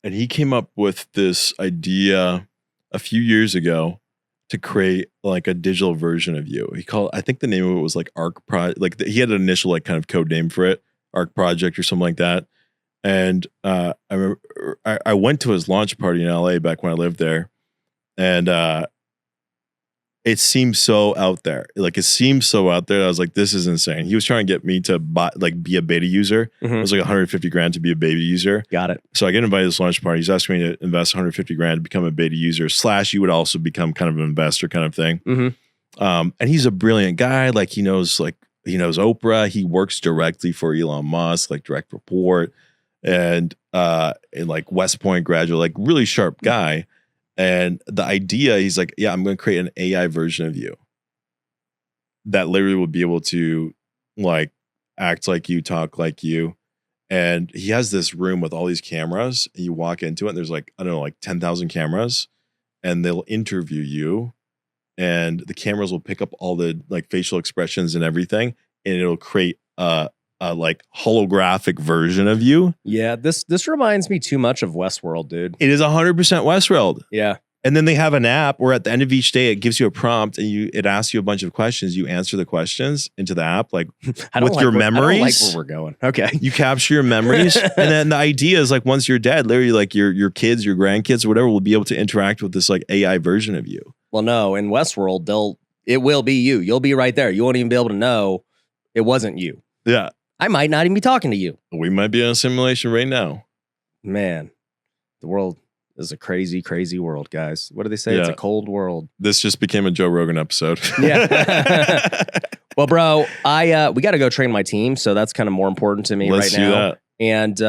And he came up with this idea a few years ago to create like a digital version of you. I think the name of it was like Arc Project. Like he had an initial like kind of code name for it, Arc Project or something like that. And I remember I went to his launch party in LA back when I lived there, and it seemed so out there. Like it seemed so out there. I was like, this is insane. He was trying to get me to be a beta user. Mm-hmm. It was like $150,000 to be a beta user. Got it. So I get invited to this launch party. He's asking me to invest $150,000 to become a beta user / you would also become kind of an investor kind of thing. Mm-hmm. And he's a brilliant guy. Like he knows like he knows Oprah. He works directly for Elon Musk, like direct report, and like West Point graduate, like really sharp guy. And the idea, he's like, yeah, I'm going to create an AI version of you that literally will be able to like act like you, talk like you. And he has this room with all these cameras. And you walk into it, and there's like, I don't know, like 10,000 cameras, and they'll interview you. And the cameras will pick up all the like facial expressions and everything, and it'll create a like holographic version of you. Yeah, this reminds me too much of Westworld, dude. It is 100% Westworld. Yeah. And then they have an app where at the end of each day, it gives you a prompt and it asks you a bunch of questions. You answer the questions into the app, like with your memories. I don't like where we're going. Okay. You capture your memories. And then the idea is like, once you're dead, literally like your kids, your grandkids, or whatever will be able to interact with this like AI version of you. Well, no, in Westworld, it will be you. You'll be right there. You won't even be able to know it wasn't you. Yeah. I might not even be talking to you. We might be in a simulation right now. Man, the world is a crazy, crazy world, guys. What do they say? Yeah. It's a cold world. This just became a Joe Rogan episode. Yeah. Well, bro, we got to go train my team, so that's kind of more important to me right now. That. And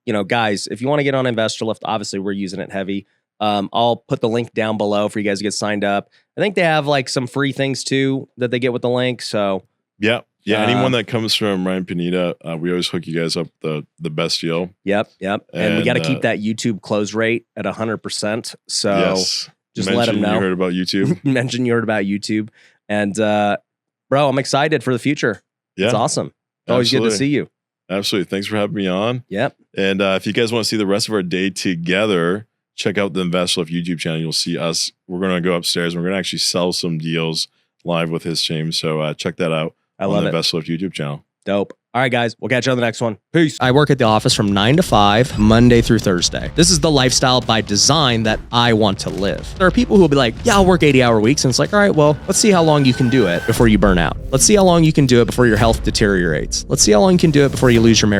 you know, guys, if you want to get on Investor Lift, obviously we're using it heavy. I'll put the link down below for you guys to get signed up. I think they have like some free things too that they get with the link. So yeah. Yeah, anyone that comes from Ryan Pineda, we always hook you guys up the best deal. Yep. And we got to keep that YouTube close rate at 100%. So yes. Just let them know. You heard about YouTube. Mention you heard about YouTube. And bro, I'm excited for the future. Yeah. It's awesome. It's always good to see you. Absolutely. Thanks for having me on. Yep. And if you guys want to see the rest of our day together, check out the Investor Lift YouTube channel. You'll see us. We're going to go upstairs. We're going to actually sell some deals live with his team. So check that out. I love on the it. Investor Lift YouTube channel. Dope. All right, guys. We'll catch you on the next one. Peace. I work at the office from 9 to 5, Monday through Thursday. This is the lifestyle by design that I want to live. There are people who will be like, yeah, I'll work 80-hour weeks. And it's like, all right, well, let's see how long you can do it before you burn out. Let's see how long you can do it before your health deteriorates. Let's see how long you can do it before you lose your marriage.